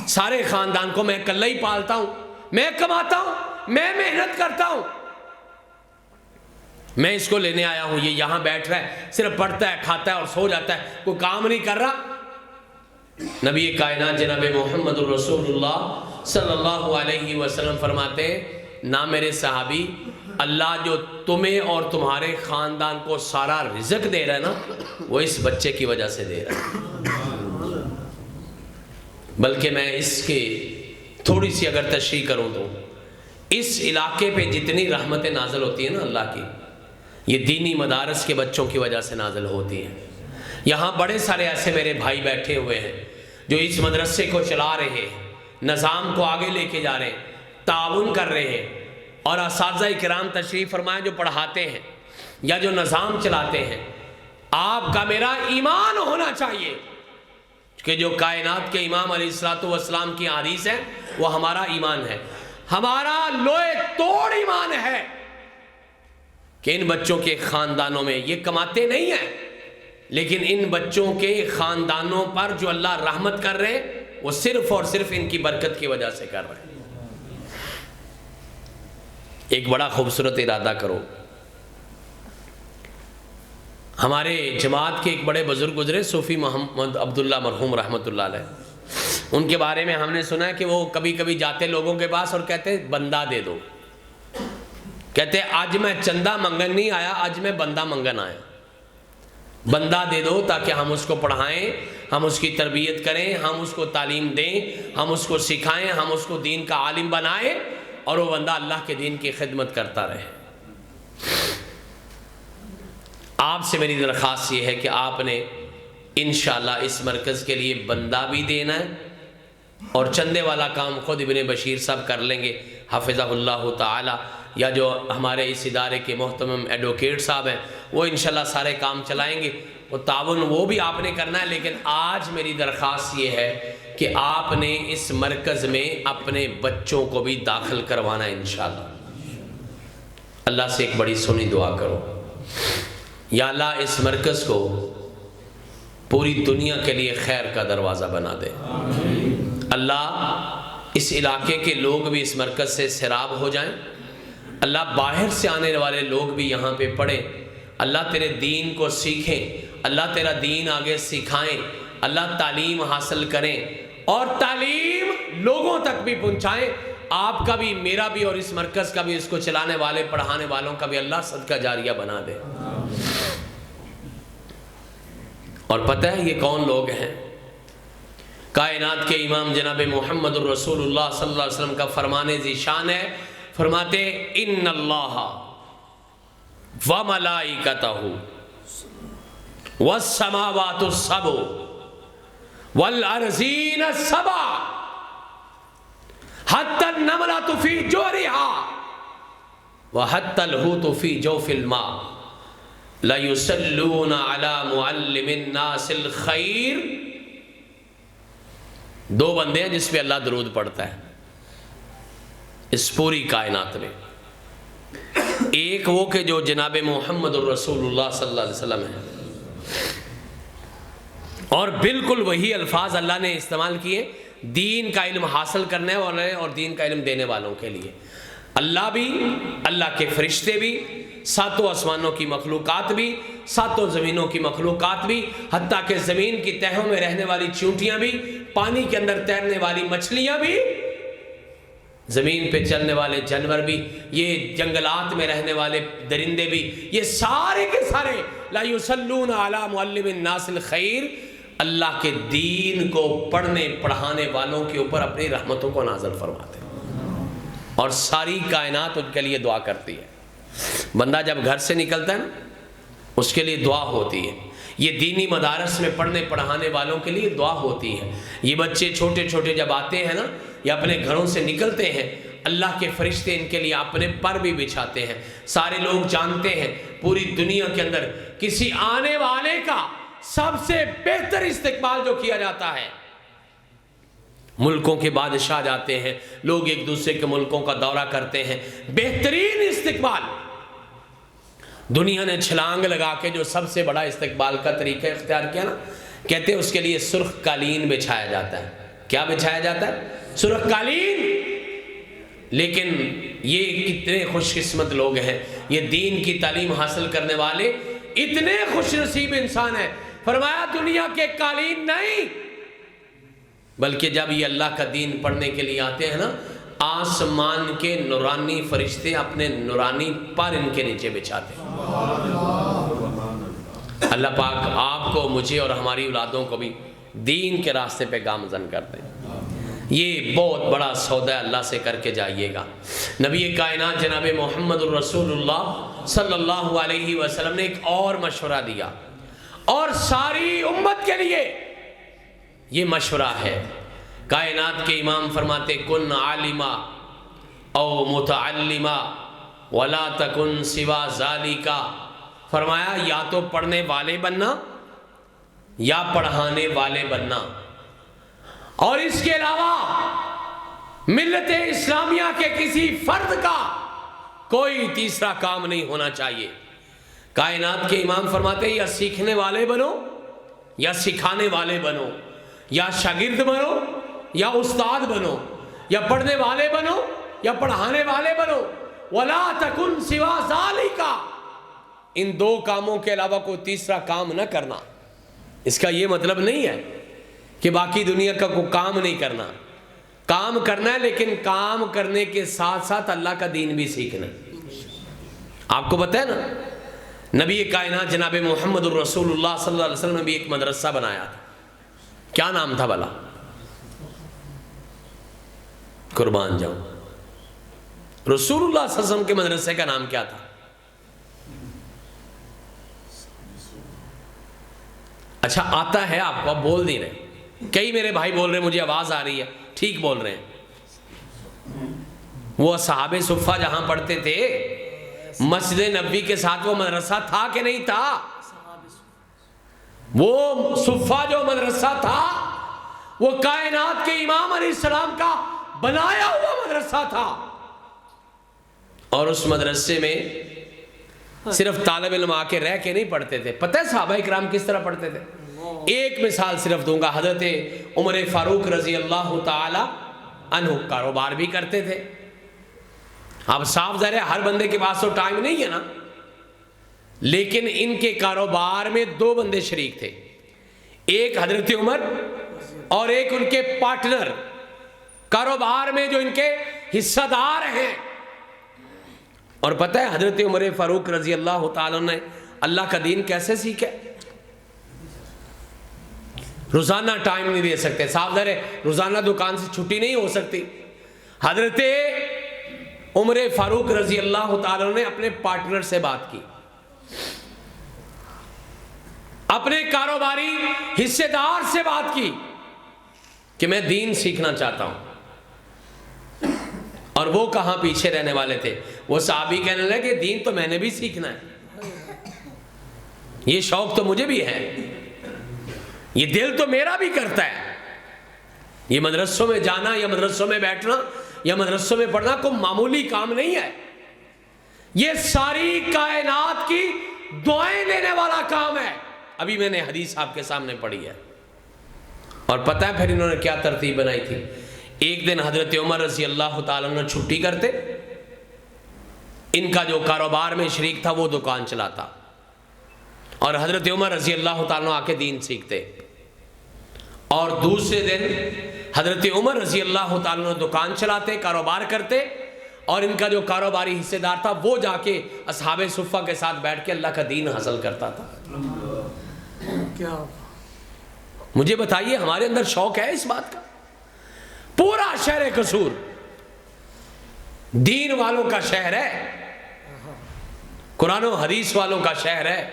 سارے خاندان کو میں اکیلا ہی پالتا ہوں, میں کماتا ہوں, میں محنت کرتا ہوں, میں اس کو لینے آیا ہوں, یہ یہاں بیٹھ رہا ہے, صرف پڑھتا ہے, کھاتا ہے اور سو جاتا ہے, کوئی کام نہیں کر رہا. نبی کائنات جناب محمد الرسول اللہ صلی اللہ علیہ وسلم فرماتے ہیں, نہ میرے صحابی, اللہ جو تمہیں اور تمہارے خاندان کو سارا رزق دے رہا ہے نا, وہ اس بچے کی وجہ سے دے رہا ہے. بلکہ میں اس کے تھوڑی سی اگر تشریح کروں تو اس علاقے پہ جتنی رحمتیں نازل ہوتی ہیں نا اللہ کی, یہ دینی مدارس کے بچوں کی وجہ سے نازل ہوتی ہیں. یہاں بڑے سارے ایسے میرے بھائی بیٹھے ہوئے ہیں جو اس مدرسے کو چلا رہے ہیں, نظام کو آگے لے کے جا رہے ہیں, تعاون کر رہے ہیں, اور اساتذہ کرام تشریف فرمائیں جو پڑھاتے ہیں یا جو نظام چلاتے ہیں. آپ کا میرا ایمان ہونا چاہیے کہ جو کائنات کے امام علیہ السلام کی حدیث ہے وہ ہمارا ایمان ہے, ہمارا لوہے توڑ ایمان ہے کہ ان بچوں کے خاندانوں میں یہ کماتے نہیں ہیں, لیکن ان بچوں کے خاندانوں پر جو اللہ رحمت کر رہے ہیں وہ صرف اور صرف ان کی برکت کی وجہ سے کر رہے ہیں. ایک بڑا خوبصورت ارادہ کرو. ہمارے جماعت کے ایک بڑے بزرگ گزرے, صوفی محمد عبداللہ مرحوم رحمۃ اللہ علیہ, ان کے بارے میں ہم نے سنا ہے کہ وہ کبھی کبھی جاتے لوگوں کے پاس اور کہتے بندہ دے دو, کہتے آج میں چندہ منگن نہیں آیا, آج میں بندہ منگن آیا, بندہ دے دو تاکہ ہم اس کو پڑھائیں, ہم اس کی تربیت کریں, ہم اس کو تعلیم دیں, ہم اس کو سکھائیں, ہم اس کو دین کا عالم بنائیں, اور وہ بندہ اللہ کے دین کی خدمت کرتا رہے. آپ سے میری درخواست یہ ہے کہ آپ نے انشاءاللہ اس مرکز کے لیے بندہ بھی دینا ہے, اور چندے والا کام خود ابن بشیر صاحب کر لیں گے حفظہ اللہ تعالی, یا جو ہمارے اس ادارے کے محترم ایڈوکیٹ صاحب ہیں وہ انشاءاللہ سارے کام چلائیں گے, وہ تعاون وہ بھی آپ نے کرنا ہے. لیکن آج میری درخواست یہ ہے کہ آپ نے اس مرکز میں اپنے بچوں کو بھی داخل کروانا ہے انشاءاللہ. اللہ سے ایک بڑی سونی دعا کرو, یا اللہ اس مرکز کو پوری دنیا کے لیے خیر کا دروازہ بنا دے. اللہ اس علاقے کے لوگ بھی اس مرکز سے سیراب ہو جائیں, اللہ باہر سے آنے والے لوگ بھی یہاں پہ پڑھیں, اللہ تیرے دین کو سیکھیں, اللہ تیرا دین آگے سکھائیں, اللہ تعلیم حاصل کریں اور تعلیم لوگوں تک بھی پہنچائیں. آپ کا بھی, میرا بھی, اور اس مرکز کا بھی, اس کو چلانے والے پڑھانے والوں کا بھی اللہ صدقہ جاریہ بنا دے. اور پتہ ہے یہ کون لوگ ہیں؟ کائنات کے امام جناب محمد الرسول اللہ صلی اللہ علیہ وسلم کا فرمان ذیشان ہے, فرماتے ان اللہ وملائکتہ والسماوات السبع والارضین السبع حتی النملۃ فی جوہرہا وحتی الحوت فی جوف الماء لَيُسَلُّونَ عَلَى مُعَلِّمِ النَّاسِ الْخَيْرِ. 2 بندے ہیں جس پہ اللہ درود پڑھتا ہے اس پوری کائنات میں. ایک وہ کہ جو جناب محمد الرسول اللہ صلی اللہ علیہ وسلم ہے, اور بالکل وہی الفاظ اللہ نے استعمال کیے دین کا علم حاصل کرنے والے اور دین کا علم دینے والوں کے لیے. اللہ بھی, اللہ کے فرشتے بھی, 7 آسمانوں کی مخلوقات بھی, 7 زمینوں کی مخلوقات بھی, حتیٰ کہ زمین کی تہوں میں رہنے والی چونٹیاں بھی, پانی کے اندر تیرنے والی مچھلیاں بھی, زمین پہ چلنے والے جانور بھی, یہ جنگلات میں رہنے والے درندے بھی, یہ سارے کے سارے لا یصلون علی معلم الناس الخیر, اللہ کے دین کو پڑھنے پڑھانے والوں کے اوپر اپنی رحمتوں کو نازل فرماتے ہیں, اور ساری کائنات ان کے لیے دعا کرتی ہے. بندہ جب گھر سے نکلتا ہے نا اس کے لیے دعا ہوتی ہے, یہ دینی مدارس میں پڑھنے پڑھانے والوں کے لیے دعا ہوتی ہے. یہ بچے چھوٹے چھوٹے جب آتے ہیں نا یا اپنے گھروں سے نکلتے ہیں, اللہ کے فرشتے ان کے لیے اپنے پر بھی بچھاتے ہیں. سارے لوگ جانتے ہیں پوری دنیا کے اندر کسی آنے والے کا سب سے بہتر استقبال جو کیا جاتا ہے ملکوں کے بادشاہ جاتے ہیں، لوگ ایک دوسرے کے ملکوں کا دورہ کرتے ہیں، بہترین استقبال دنیا نے چھلانگ لگا کے جو سب سے بڑا استقبال کا طریقہ اختیار کیا نا، کہتے ہیں اس کے لیے سرخ قالین بچھایا جاتا ہے۔ کیا بچھایا جاتا ہے؟ سرخ قالین۔ لیکن یہ کتنے خوش قسمت لوگ ہیں، یہ دین کی تعلیم حاصل کرنے والے اتنے خوش نصیب انسان ہیں، فرمایا دنیا کے قالین نہیں، بلکہ جب یہ اللہ کا دین پڑھنے کے لیے آتے ہیں نا، آسمان کے نورانی فرشتے اپنے نورانی پر ان کے نیچے بچھاتے ہیں۔ اللہ پاک آپ کو، مجھے اور ہماری اولادوں کو بھی دین کے راستے پہ گامزن کرتے ہیں۔ یہ بہت بڑا سودا اللہ سے کر کے جائیے گا۔ نبی کائنات جناب محمد الرسول اللہ صلی اللہ علیہ وسلم نے ایک اور مشورہ دیا، اور ساری امت کے لیے یہ مشورہ ہے۔ کائنات کے امام فرماتے کن عالما او متعلما ولا تکن سوا ذالکا، فرمایا یا تو پڑھنے والے بننا یا پڑھانے والے بننا، اور اس کے علاوہ ملت اسلامیہ کے کسی فرد کا کوئی تیسرا کام نہیں ہونا چاہیے۔ کائنات کے امام فرماتے یا سیکھنے والے بنو یا سکھانے والے بنو، یا شاگرد بنو یا استاد بنو، یا پڑھنے والے بنو یا پڑھانے والے بنو، ولا تکن سوا ذالکا، ان دو کاموں کے علاوہ کوئی تیسرا کام نہ کرنا۔ اس کا یہ مطلب نہیں ہے کہ باقی دنیا کا کوئی کام نہیں کرنا، کام کرنا ہے، لیکن کام کرنے کے ساتھ ساتھ اللہ کا دین بھی سیکھنا ہے۔ آپ کو پتہ ہے نا، نبی کائنات جناب محمد الرسول اللہ صلی اللہ علیہ وسلم نے بھی ایک مدرسہ بنایا تھا۔ کیا نام تھا بھلا؟ قربان جاؤں، رسول اللہ صلی اللہ علیہ وسلم کے مدرسے کا نام کیا تھا؟ اچھا آتا ہے آپ کو، آپ بول نہیں رہے، کئی میرے بھائی بول رہے ہیں مجھے آواز آ رہی ہے، ٹھیک بول رہے ہیں۔ وہ اصحاب صفہ جہاں پڑھتے تھے، مسجد نبوی کے ساتھ وہ مدرسہ تھا کہ نہیں تھا؟ وہ صفہ جو مدرسہ تھا وہ کائنات کے امام علیہ السلام کا بنایا ہوا مدرسہ تھا، اور اس مدرسے میں صرف طالب علم آ کے رہ کے نہیں پڑھتے تھے۔ پتہ ہے صحابہ اکرام کس طرح پڑھتے تھے؟ ایک مثال صرف دوں گا، حضرت عمر فاروق رضی اللہ تعالی عنہ کاروبار بھی کرتے تھے۔ اب صاف ظاہر ہے ہر بندے کے پاس تو ٹائم نہیں ہے نا، لیکن ان کے کاروبار میں دو بندے شریک تھے، ایک حضرت عمر اور ایک ان کے پارٹنر، کاروبار میں جو ان کے حصہ دار ہیں۔ اور پتہ ہے حضرت عمر فاروق رضی اللہ تعالیٰ نے اللہ کا دین کیسے سیکھا؟ روزانہ ٹائم نہیں دے سکتے، صاف ظاہر ہے روزانہ دکان سے چھٹی نہیں ہو سکتی۔ حضرت عمر فاروق رضی اللہ تعالیٰ نے اپنے پارٹنر سے بات کی، اپنے کاروباری حصے دار سے بات کی کہ میں دین سیکھنا چاہتا ہوں، اور وہ کہاں پیچھے رہنے والے تھے، وہ صحابی کہنے لگے کہ دین تو میں نے بھی سیکھنا ہے، یہ شوق تو مجھے بھی ہے، یہ دل تو میرا بھی کرتا ہے، یہ مدرسوں میں جانا یا مدرسوں میں بیٹھنا یا مدرسوں میں پڑھنا کوئی معمولی کام نہیں ہے، یہ ساری کائنات کی دعائیں لینے والا کام ہے۔ ابھی میں نے حدیث آپ کے سامنے پڑھی ہے، اور پتہ ہے پھر انہوں نے کیا ترتیب بنائی تھی؟ ایک دن حضرت عمر رضی اللہ تعالیٰ نے چھٹی کرتے، ان کا جو کاروبار میں شریک تھا وہ دکان چلاتا، اور حضرت عمر رضی اللہ تعالیٰ آ کے دین سیکھتے، اور دوسرے دن حضرت عمر رضی اللہ تعالیٰ دکان چلاتے، کاروبار کرتے، اور ان کا جو کاروباری حصے دار تھا وہ جا کے اصحاب صفہ کے ساتھ بیٹھ کے اللہ کا دین حاصل کرتا تھا۔ کیا مجھے بتائیے ہمارے اندر شوق ہے اس بات کا؟ پورا شہر قصور دین والوں کا شہر ہے، قرآن و حدیث والوں کا شہر ہے،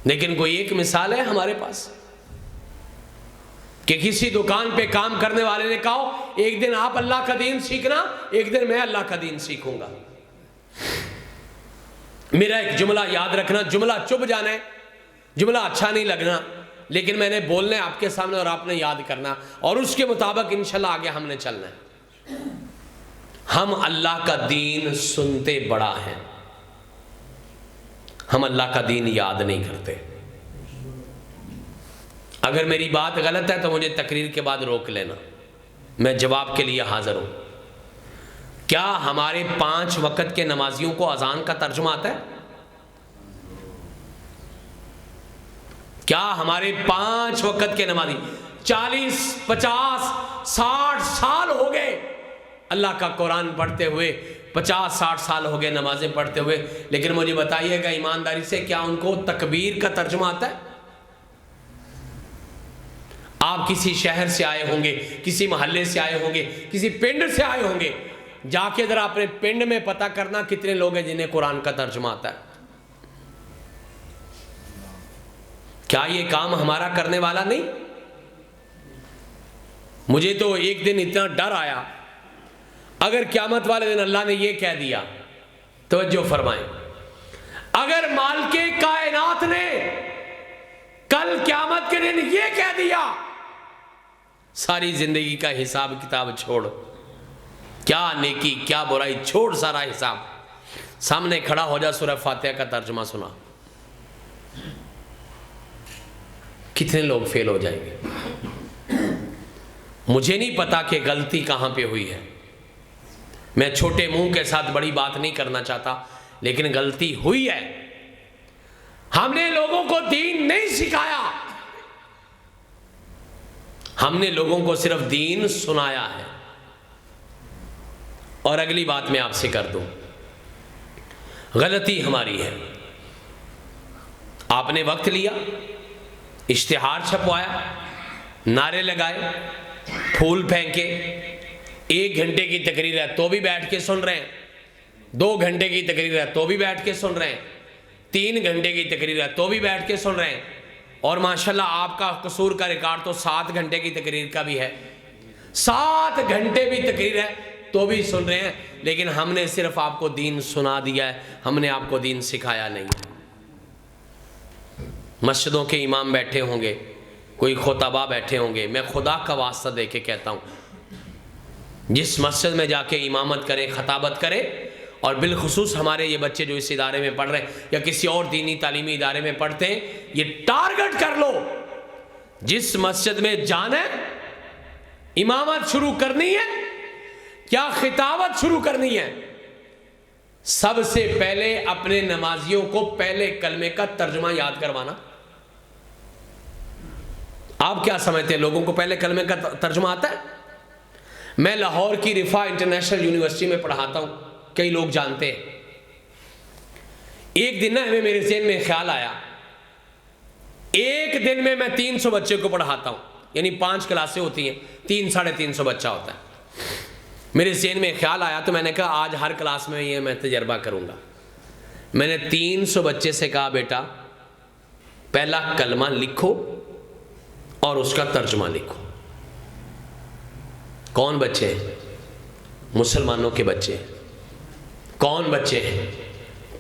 لیکن کوئی ایک مثال ہے ہمارے پاس کہ کسی دکان پہ کام کرنے والے نے کہا ایک دن آپ اللہ کا دین سیکھنا، ایک دن میں اللہ کا دین سیکھوں گا۔ میرا ایک جملہ یاد رکھنا، جملہ چبھ جانا ہے، جملہ اچھا نہیں لگنا، لیکن میں نے بولنا ہے آپ کے سامنے اور آپ نے یاد کرنا، اور اس کے مطابق انشاءاللہ آگے ہم نے چلنا ہے۔ ہم اللہ کا دین سنتے بڑا ہیں، ہم اللہ کا دین یاد نہیں کرتے۔ اگر میری بات غلط ہے تو مجھے تقریر کے بعد روک لینا، میں جواب کے لیے حاضر ہوں۔ کیا ہمارے 5 وقت کے نمازیوں کو اذان کا ترجمہ آتا ہے؟ کیا ہمارے 5 وقت کے نمازی 40 50 60 سال ہو گئے اللہ کا قرآن پڑھتے ہوئے، 50 60 سال ہو گئے نمازیں پڑھتے ہوئے، لیکن مجھے بتائیے گا ایمانداری سے کیا ان کو تکبیر کا ترجمہ آتا ہے؟ آپ کسی شہر سے آئے ہوں گے، کسی محلے سے آئے ہوں گے، کسی پنڈ سے آئے ہوں گے، جا کے ذرا اپنے پنڈ میں پتہ کرنا کتنے لوگ ہیں جنہیں قرآن کا ترجمہ آتا ہے۔ کیا یہ کام ہمارا کرنے والا نہیں؟ مجھے تو ایک دن اتنا ڈر آیا، اگر قیامت والے دن اللہ نے یہ کہہ دیا، توجہ فرمائیں، اگر مالک کائنات نے کل قیامت کے دن یہ کہہ دیا، ساری زندگی کا حساب کتاب چھوڑ، کیا نیکی کیا برائی چھوڑ، سارا حساب سامنے کھڑا ہو جا، سورہ فاتحہ کا ترجمہ سنا، کتنے لوگ فیل ہو جائیں گے؟ مجھے نہیں پتا کہ غلطی کہاں پہ ہوئی ہے، میں چھوٹے منہ کے ساتھ بڑی بات نہیں کرنا چاہتا، لیکن غلطی ہوئی ہے۔ ہم نے لوگوں کو دین نہیں سکھایا، ہم نے لوگوں کو صرف دین سنایا ہے۔ اور اگلی بات میں آپ سے کر دوں، غلطی ہماری ہے، آپ نے وقت لیا، اشتہار چھپوایا، نعرے لگائے، پھول پھینکے، 1 گھنٹے کی تقریر ہے تو بھی بیٹھ کے سن رہے ہیں، 2 گھنٹے کی تقریر ہے تو بھی بیٹھ کے سن رہے ہیں، 3 گھنٹے کی تقریر ہے تو بھی بیٹھ کے سن رہے ہیں، اور ماشاءاللہ آپ کا قصور کا ریکارڈ تو 7 گھنٹے کی تقریر کا بھی ہے، 7 گھنٹے بھی تقریر ہے تو بھی سن رہے ہیں، لیکن ہم نے صرف آپ کو دین سنا دیا ہے، ہم نے آپ کو دین سکھایا نہیں ہے۔ مسجدوں کے امام بیٹھے ہوں گے، کوئی خطبہ بیٹھے ہوں گے، میں خدا کا واسطہ دے کے کہتا ہوں، جس مسجد میں جا کے امامت کرے، خطابت کرے، اور بالخصوص ہمارے یہ بچے جو اس ادارے میں پڑھ رہے ہیں یا کسی اور دینی تعلیمی ادارے میں پڑھتے ہیں، یہ ٹارگٹ کر لو، جس مسجد میں جانا ہے، امامت شروع کرنی ہے، کیا خطابت شروع کرنی ہے، سب سے پہلے اپنے نمازیوں کو پہلے کلمے کا ترجمہ یاد کروانا۔ آپ کیا سمجھتے ہیں لوگوں کو پہلے کلمے کا ترجمہ آتا ہے؟ میں لاہور کی رفا انٹرنیشنل یونیورسٹی میں پڑھاتا ہوں، کئی لوگ جانتے ہیں۔ ایک دن نا میرے ذہن میں خیال آیا، ایک دن میں 300 بچے کو پڑھاتا ہوں، یعنی 5 کلاسیں ہوتی ہیں، 300 – 350 بچہ ہوتا ہے۔ میرے ذہن میں خیال آیا تو میں نے کہا آج ہر کلاس میں یہ میں تجربہ کروں گا۔ میں نے 300 بچے سے کہا بیٹا پہلا کلمہ لکھو اور اس کا ترجمہ لکھو۔ کون بچے ہیں؟ مسلمانوں کے بچے ہیں۔ کون بچے ہیں؟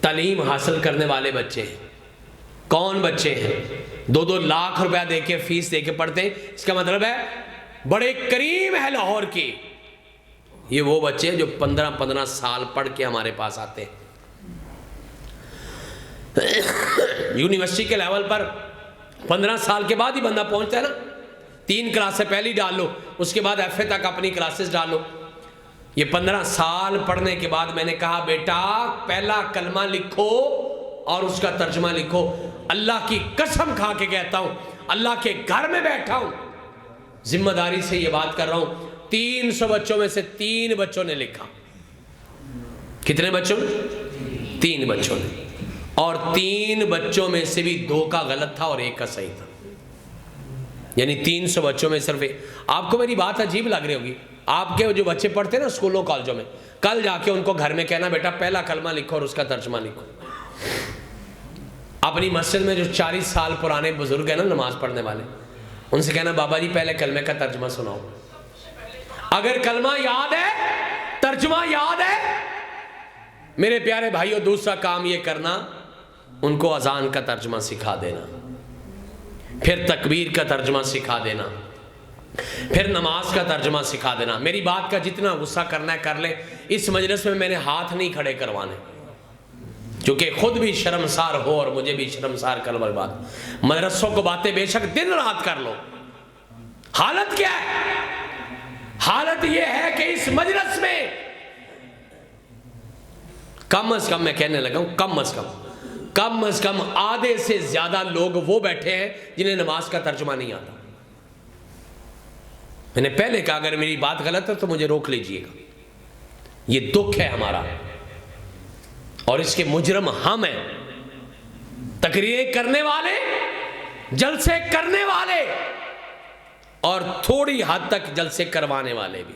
تعلیم حاصل کرنے والے بچے ہیں۔ کون بچے ہیں 2-2 لاکھ روپیہ دے کے فیس دے کے پڑھتے ہیں؟ اس کا مطلب ہے بڑے کریم ہے لاہور کی۔ یہ وہ بچے جو 15 سال پڑھ کے ہمارے پاس آتے ہیں۔ یونیورسٹی کے لیول پر 15 سال کے بعد ہی بندہ پہنچتا ہے نا، 3 کلاسیں پہلی ڈال لو، اس کے بعد ایف اے تک اپنی کلاسز ڈال لو۔ یہ 15 سال پڑھنے کے بعد میں نے کہا بیٹا پہلا کلمہ لکھو اور اس کا ترجمہ لکھو۔ اللہ کی قسم کھا کے کہتا ہوں، اللہ کے گھر میں بیٹھا ہوں، ذمہ داری سے یہ بات کر رہا ہوں، 300 بچوں میں سے 3 بچوں نے لکھا۔ کتنے بچوں نے؟ 3 بچوں نے، اور 3 بچوں میں سے بھی 2 کا غلط تھا اور 1 کا صحیح تھا، یعنی 300 بچوں میں صرف آپ کو میری بات عجیب لگ رہی ہوگی، آپ کے جو بچے پڑھتے ہیں نا اسکولوں کالجوں میں، کل جا کے ان کو گھر میں کہنا بیٹا پہلا کلمہ لکھو اور اس کا ترجمہ لکھو۔ اپنی مسجد میں جو 40 سال پرانے بزرگ ہیں نا نماز پڑھنے والے، ان سے کہنا بابا جی پہلے کلمے کا ترجمہ سناؤ۔ اگر کلمہ یاد ہے، ترجمہ یاد ہے، میرے پیارے بھائیوں دوسرا کام یہ کرنا، ان کو اذان کا ترجمہ سکھا دینا۔ پھر تکبیر کا ترجمہ سکھا دینا، پھر نماز کا ترجمہ سکھا دینا۔ میری بات کا جتنا غصہ کرنا ہے کر لیں، اس مجلس میں نے ہاتھ نہیں کھڑے کروانے، کیونکہ خود بھی شرمسار ہو اور مجھے بھی شرمسار کر بات۔ مدرسوں کو باتیں بے شک دن رات کر لو، حالت کیا ہے؟ حالت یہ ہے کہ اس مجلس میں کم از کم، میں کہنے لگا ہوں کم از کم آدھے سے زیادہ لوگ وہ بیٹھے ہیں جنہیں نماز کا ترجمہ نہیں آتا۔ میں نے پہلے کہا اگر میری بات غلط ہے تو مجھے روک لیجئے گا، یہ دکھ ہے ہمارا اور اس کے مجرم ہم ہیں، تقریریں کرنے والے، جلسے کرنے والے اور تھوڑی حد تک جلسے کروانے والے بھی،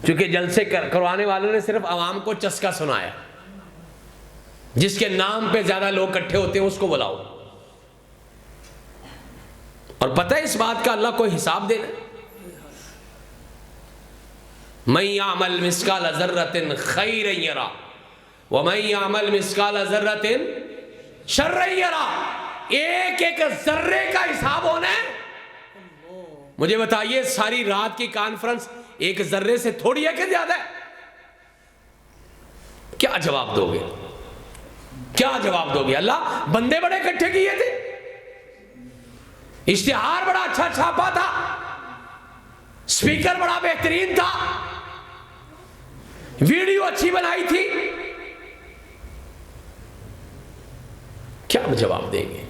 کیونکہ جلسے کروانے والوں نے صرف عوام کو چسکا سنایا، جس کے نام پہ زیادہ لوگ اکٹھے ہوتے ہیں اس کو بلاؤ، اور پتہ ہے اس بات کا اللہ کو حساب دینا۔ من یعمل مثقال ذرۃ خیرا یرا ومن یعمل مثقال ذرۃ شرا یرا، ایک ایک ذرے کا حساب ہونا ہے۔ مجھے بتائیے ساری رات کی کانفرنس ایک ذرے سے تھوڑی ہے کہ زیادہ ہے؟ کیا جواب دو گے؟ کیا جواب دو گے؟ اللہ بندے بڑے اکٹھے کیے تھے، اشتہار بڑا اچھا چھاپا تھا، سپیکر بڑا بہترین تھا، ویڈیو اچھی بنائی تھی، کیا جواب دیں گے؟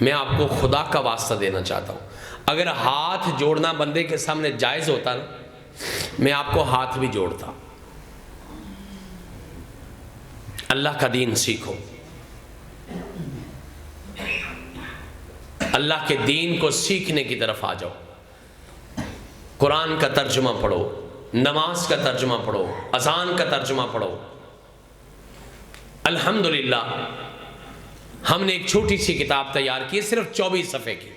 میں آپ کو خدا کا واسطہ دینا چاہتا ہوں، اگر ہاتھ جوڑنا بندے کے سامنے جائز ہوتا نا، میں آپ کو ہاتھ بھی جوڑتا۔ اللہ کا دین سیکھو، اللہ کے دین کو سیکھنے کی طرف آ جاؤ، قرآن کا ترجمہ پڑھو، نماز کا ترجمہ پڑھو، اذان کا ترجمہ پڑھو۔ الحمدللہ ہم نے ایک چھوٹی سی کتاب تیار کی ہے، صرف 24 صفحے کی۔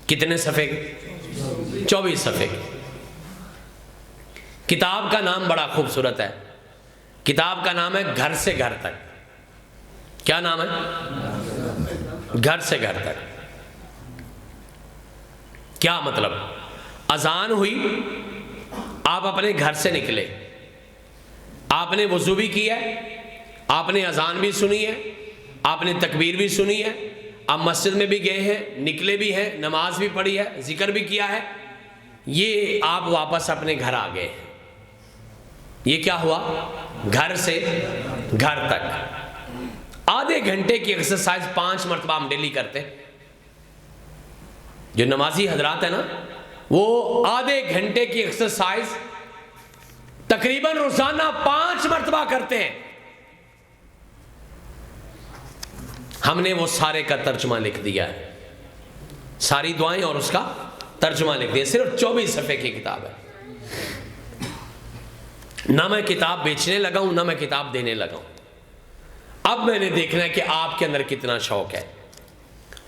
کتنے صفحے کی؟ 24 صفحے کی۔ کتاب کا نام بڑا خوبصورت ہے، کتاب کا نام ہے گھر سے گھر تک۔ کیا نام ہے؟ گھر سے گھر تک۔ کیا مطلب؟ اذان ہوئی، آپ اپنے گھر سے نکلے، آپ نے وضو بھی کیا ہے، آپ نے اذان بھی سنی ہے، آپ نے تکبیر بھی سنی ہے، آپ مسجد میں بھی گئے ہیں، نکلے بھی ہیں، نماز بھی پڑھی ہے، ذکر بھی کیا ہے، یہ آپ واپس اپنے گھر آ گئے ہیں۔ یہ کیا ہوا؟ گھر سے گھر تک۔ آدھے گھنٹے کی ایکسرسائز 5 مرتبہ ہم ڈیلی کرتے ہیں۔ جو نمازی حضرات ہیں نا، وہ آدھے گھنٹے کی ایکسرسائز تقریباً روزانہ 5 مرتبہ کرتے ہیں۔ ہم نے وہ سارے کا ترجمہ لکھ دیا ہے، ساری دعائیں اور اس کا ترجمہ لکھ دیا، صرف 24 صفحے کی کتاب ہے۔ نہ میں کتاب بیچنے لگا ہوں، نہ میں کتاب دینے لگا ہوں۔ اب میں نے دیکھنا ہے کہ آپ کے اندر کتنا شوق ہے۔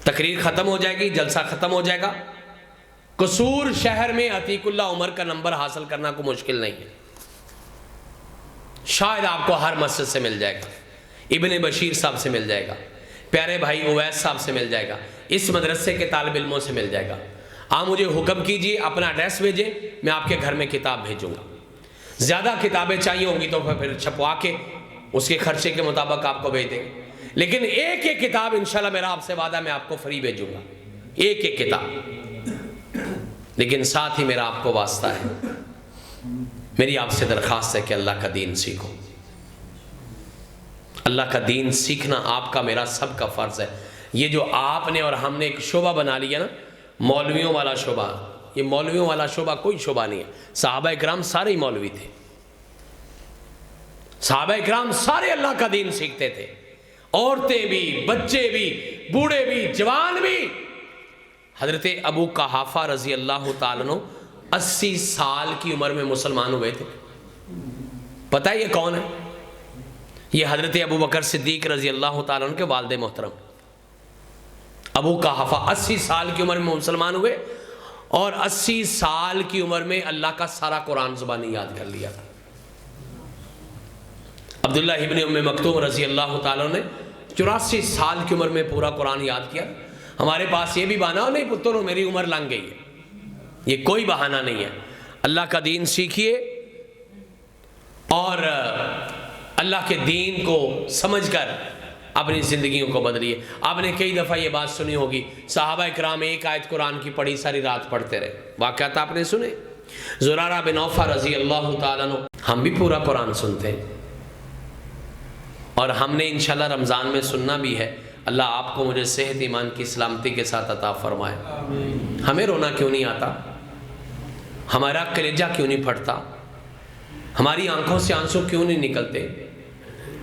تقریر ختم ہو جائے گی، جلسہ ختم ہو جائے گا۔ قصور شہر میں عتیق اللہ عمر کا نمبر حاصل کرنا کوئی مشکل نہیں ہے، شاید آپ کو ہر مسجد سے مل جائے گا، ابن بشیر صاحب سے مل جائے گا، پیارے بھائی اویس صاحب سے مل جائے گا، اس مدرسے کے طالب علموں سے مل جائے گا۔ آپ مجھے حکم کیجئے، اپنا ایڈریس بھیجیں، میں آپ کے گھر میں کتاب بھیجوں گا۔ زیادہ کتابیں چاہیے ہوں گی تو پھر چھپوا کے اس کے خرچے کے مطابق آپ کو بھیج دیں گے، لیکن ایک ایک کتاب انشاءاللہ میرا آپ سے وعدہ میں آپ کو فری بھیجوں گا، ایک ایک کتاب۔ لیکن ساتھ ہی میرا آپ کو واسطہ ہے، میری آپ سے درخواست ہے کہ اللہ کا دین سیکھو۔ اللہ کا دین سیکھنا آپ کا میرا سب کا فرض ہے۔ یہ جو آپ نے اور ہم نے ایک شعبہ بنا لیا نا، مولویوں والا شعبہ، یہ مولویوں والا شعبہ کوئی شعبہ نہیں ہے۔ صحابہ اکرام سارے ہی مولوی تھے، صحابہ اکرام سارے اللہ کا دین سیکھتے تھے، عورتیں بھی، بچے بھی، بوڑھے بھی، جوان بھی۔ حضرت ابو قحافہ رضی اللہ تعالیٰ عنہ 80 سال کی عمر میں مسلمان ہوئے تھے۔ پتہ ہے یہ کون ہے؟ یہ حضرت ابو بکر صدیق رضی اللہ تعالیٰ عنہ کے والد محترم ابو قحافہ 80 سال کی عمر میں مسلمان ہوئے، اور 80 سال کی عمر میں اللہ کا سارا قرآن زبانی یاد کر لیا تھا۔ عبداللہ ابن ام مکتوم رضی اللہ تعالیٰ نے 84 سال کی عمر میں پورا قرآن یاد کیا، ہمارے پاس یہ بھی بہانہ ہو نہیں پتروں میری عمر لنگ گئی ہے، یہ کوئی بہانہ نہیں ہے۔ اللہ کا دین سیکھیے اور اللہ کے دین کو سمجھ کر اپنی زندگیوں کو بدلیے۔ آپ نے کئی دفعہ یہ بات سنی ہوگی، صحابہ اکرام ایک آیت قرآن کی پڑھی ساری رات پڑھتے رہے، واقعات آپ نے سنے۔ زرارہ بن اوفا رضی اللہ تعالیٰ عنہ، ہم بھی پورا قرآن سنتے ہیں اور ہم نے انشاءاللہ رمضان میں سننا بھی ہے۔ اللہ آپ کو مجھے صحت ایمان کی سلامتی کے ساتھ عطا فرمائے۔ ہمیں رونا کیوں نہیں آتا؟ ہمارا کلیجہ کیوں نہیں پھٹتا؟ ہماری آنکھوں سے آنسو کیوں نہیں نکلتے؟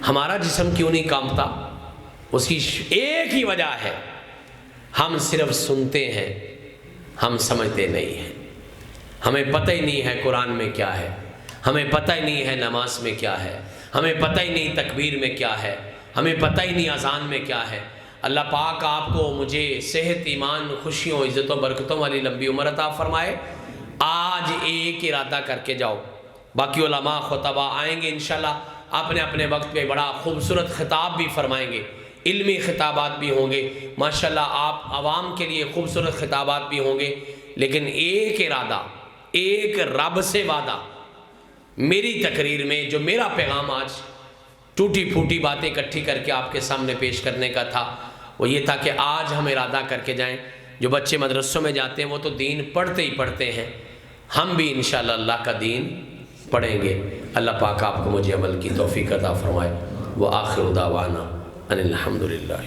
ہمارا جسم کیوں نہیں کانپتا؟ اس کی ایک ہی وجہ ہے، ہم صرف سنتے ہیں، ہم سمجھتے نہیں ہیں۔ ہمیں پتہ ہی نہیں ہے قرآن میں کیا ہے، ہمیں پتہ ہی نہیں ہے نماز میں کیا ہے، ہمیں پتہ ہی نہیں تکبیر میں کیا ہے، ہمیں پتہ ہی نہیں اذان میں کیا ہے۔ اللہ پاک آپ کو مجھے صحت ایمان خوشیوں عزتوں برکتوں والی لمبی عمر عطا فرمائے۔ آج ایک ارادہ کر کے جاؤ، باقی علماء خطبہ آئیں گے انشاءاللہ، اپنے اپنے وقت پہ بڑا خوبصورت خطاب بھی فرمائیں گے، علمی خطابات بھی ہوں گے، ماشاءاللہ آپ عوام کے لیے خوبصورت خطابات بھی ہوں گے، لیکن ایک ارادہ، ایک رب سے وعدہ میری تقریر میں، جو میرا پیغام آج ٹوٹی پھوٹی باتیں اکٹھی کر کے آپ کے سامنے پیش کرنے کا تھا، وہ یہ تھا کہ آج ہم ارادہ کر کے جائیں۔ جو بچے مدرسوں میں جاتے ہیں وہ تو دین پڑھتے ہی پڑھتے ہیں، ہم بھی انشاءاللہ اللہ کا دین پڑھیں گے۔ اللہ پاک آپ کو مجھے عمل کی توفیق عطا فرمائے۔ وآخر دعوانا ان الحمدللہ۔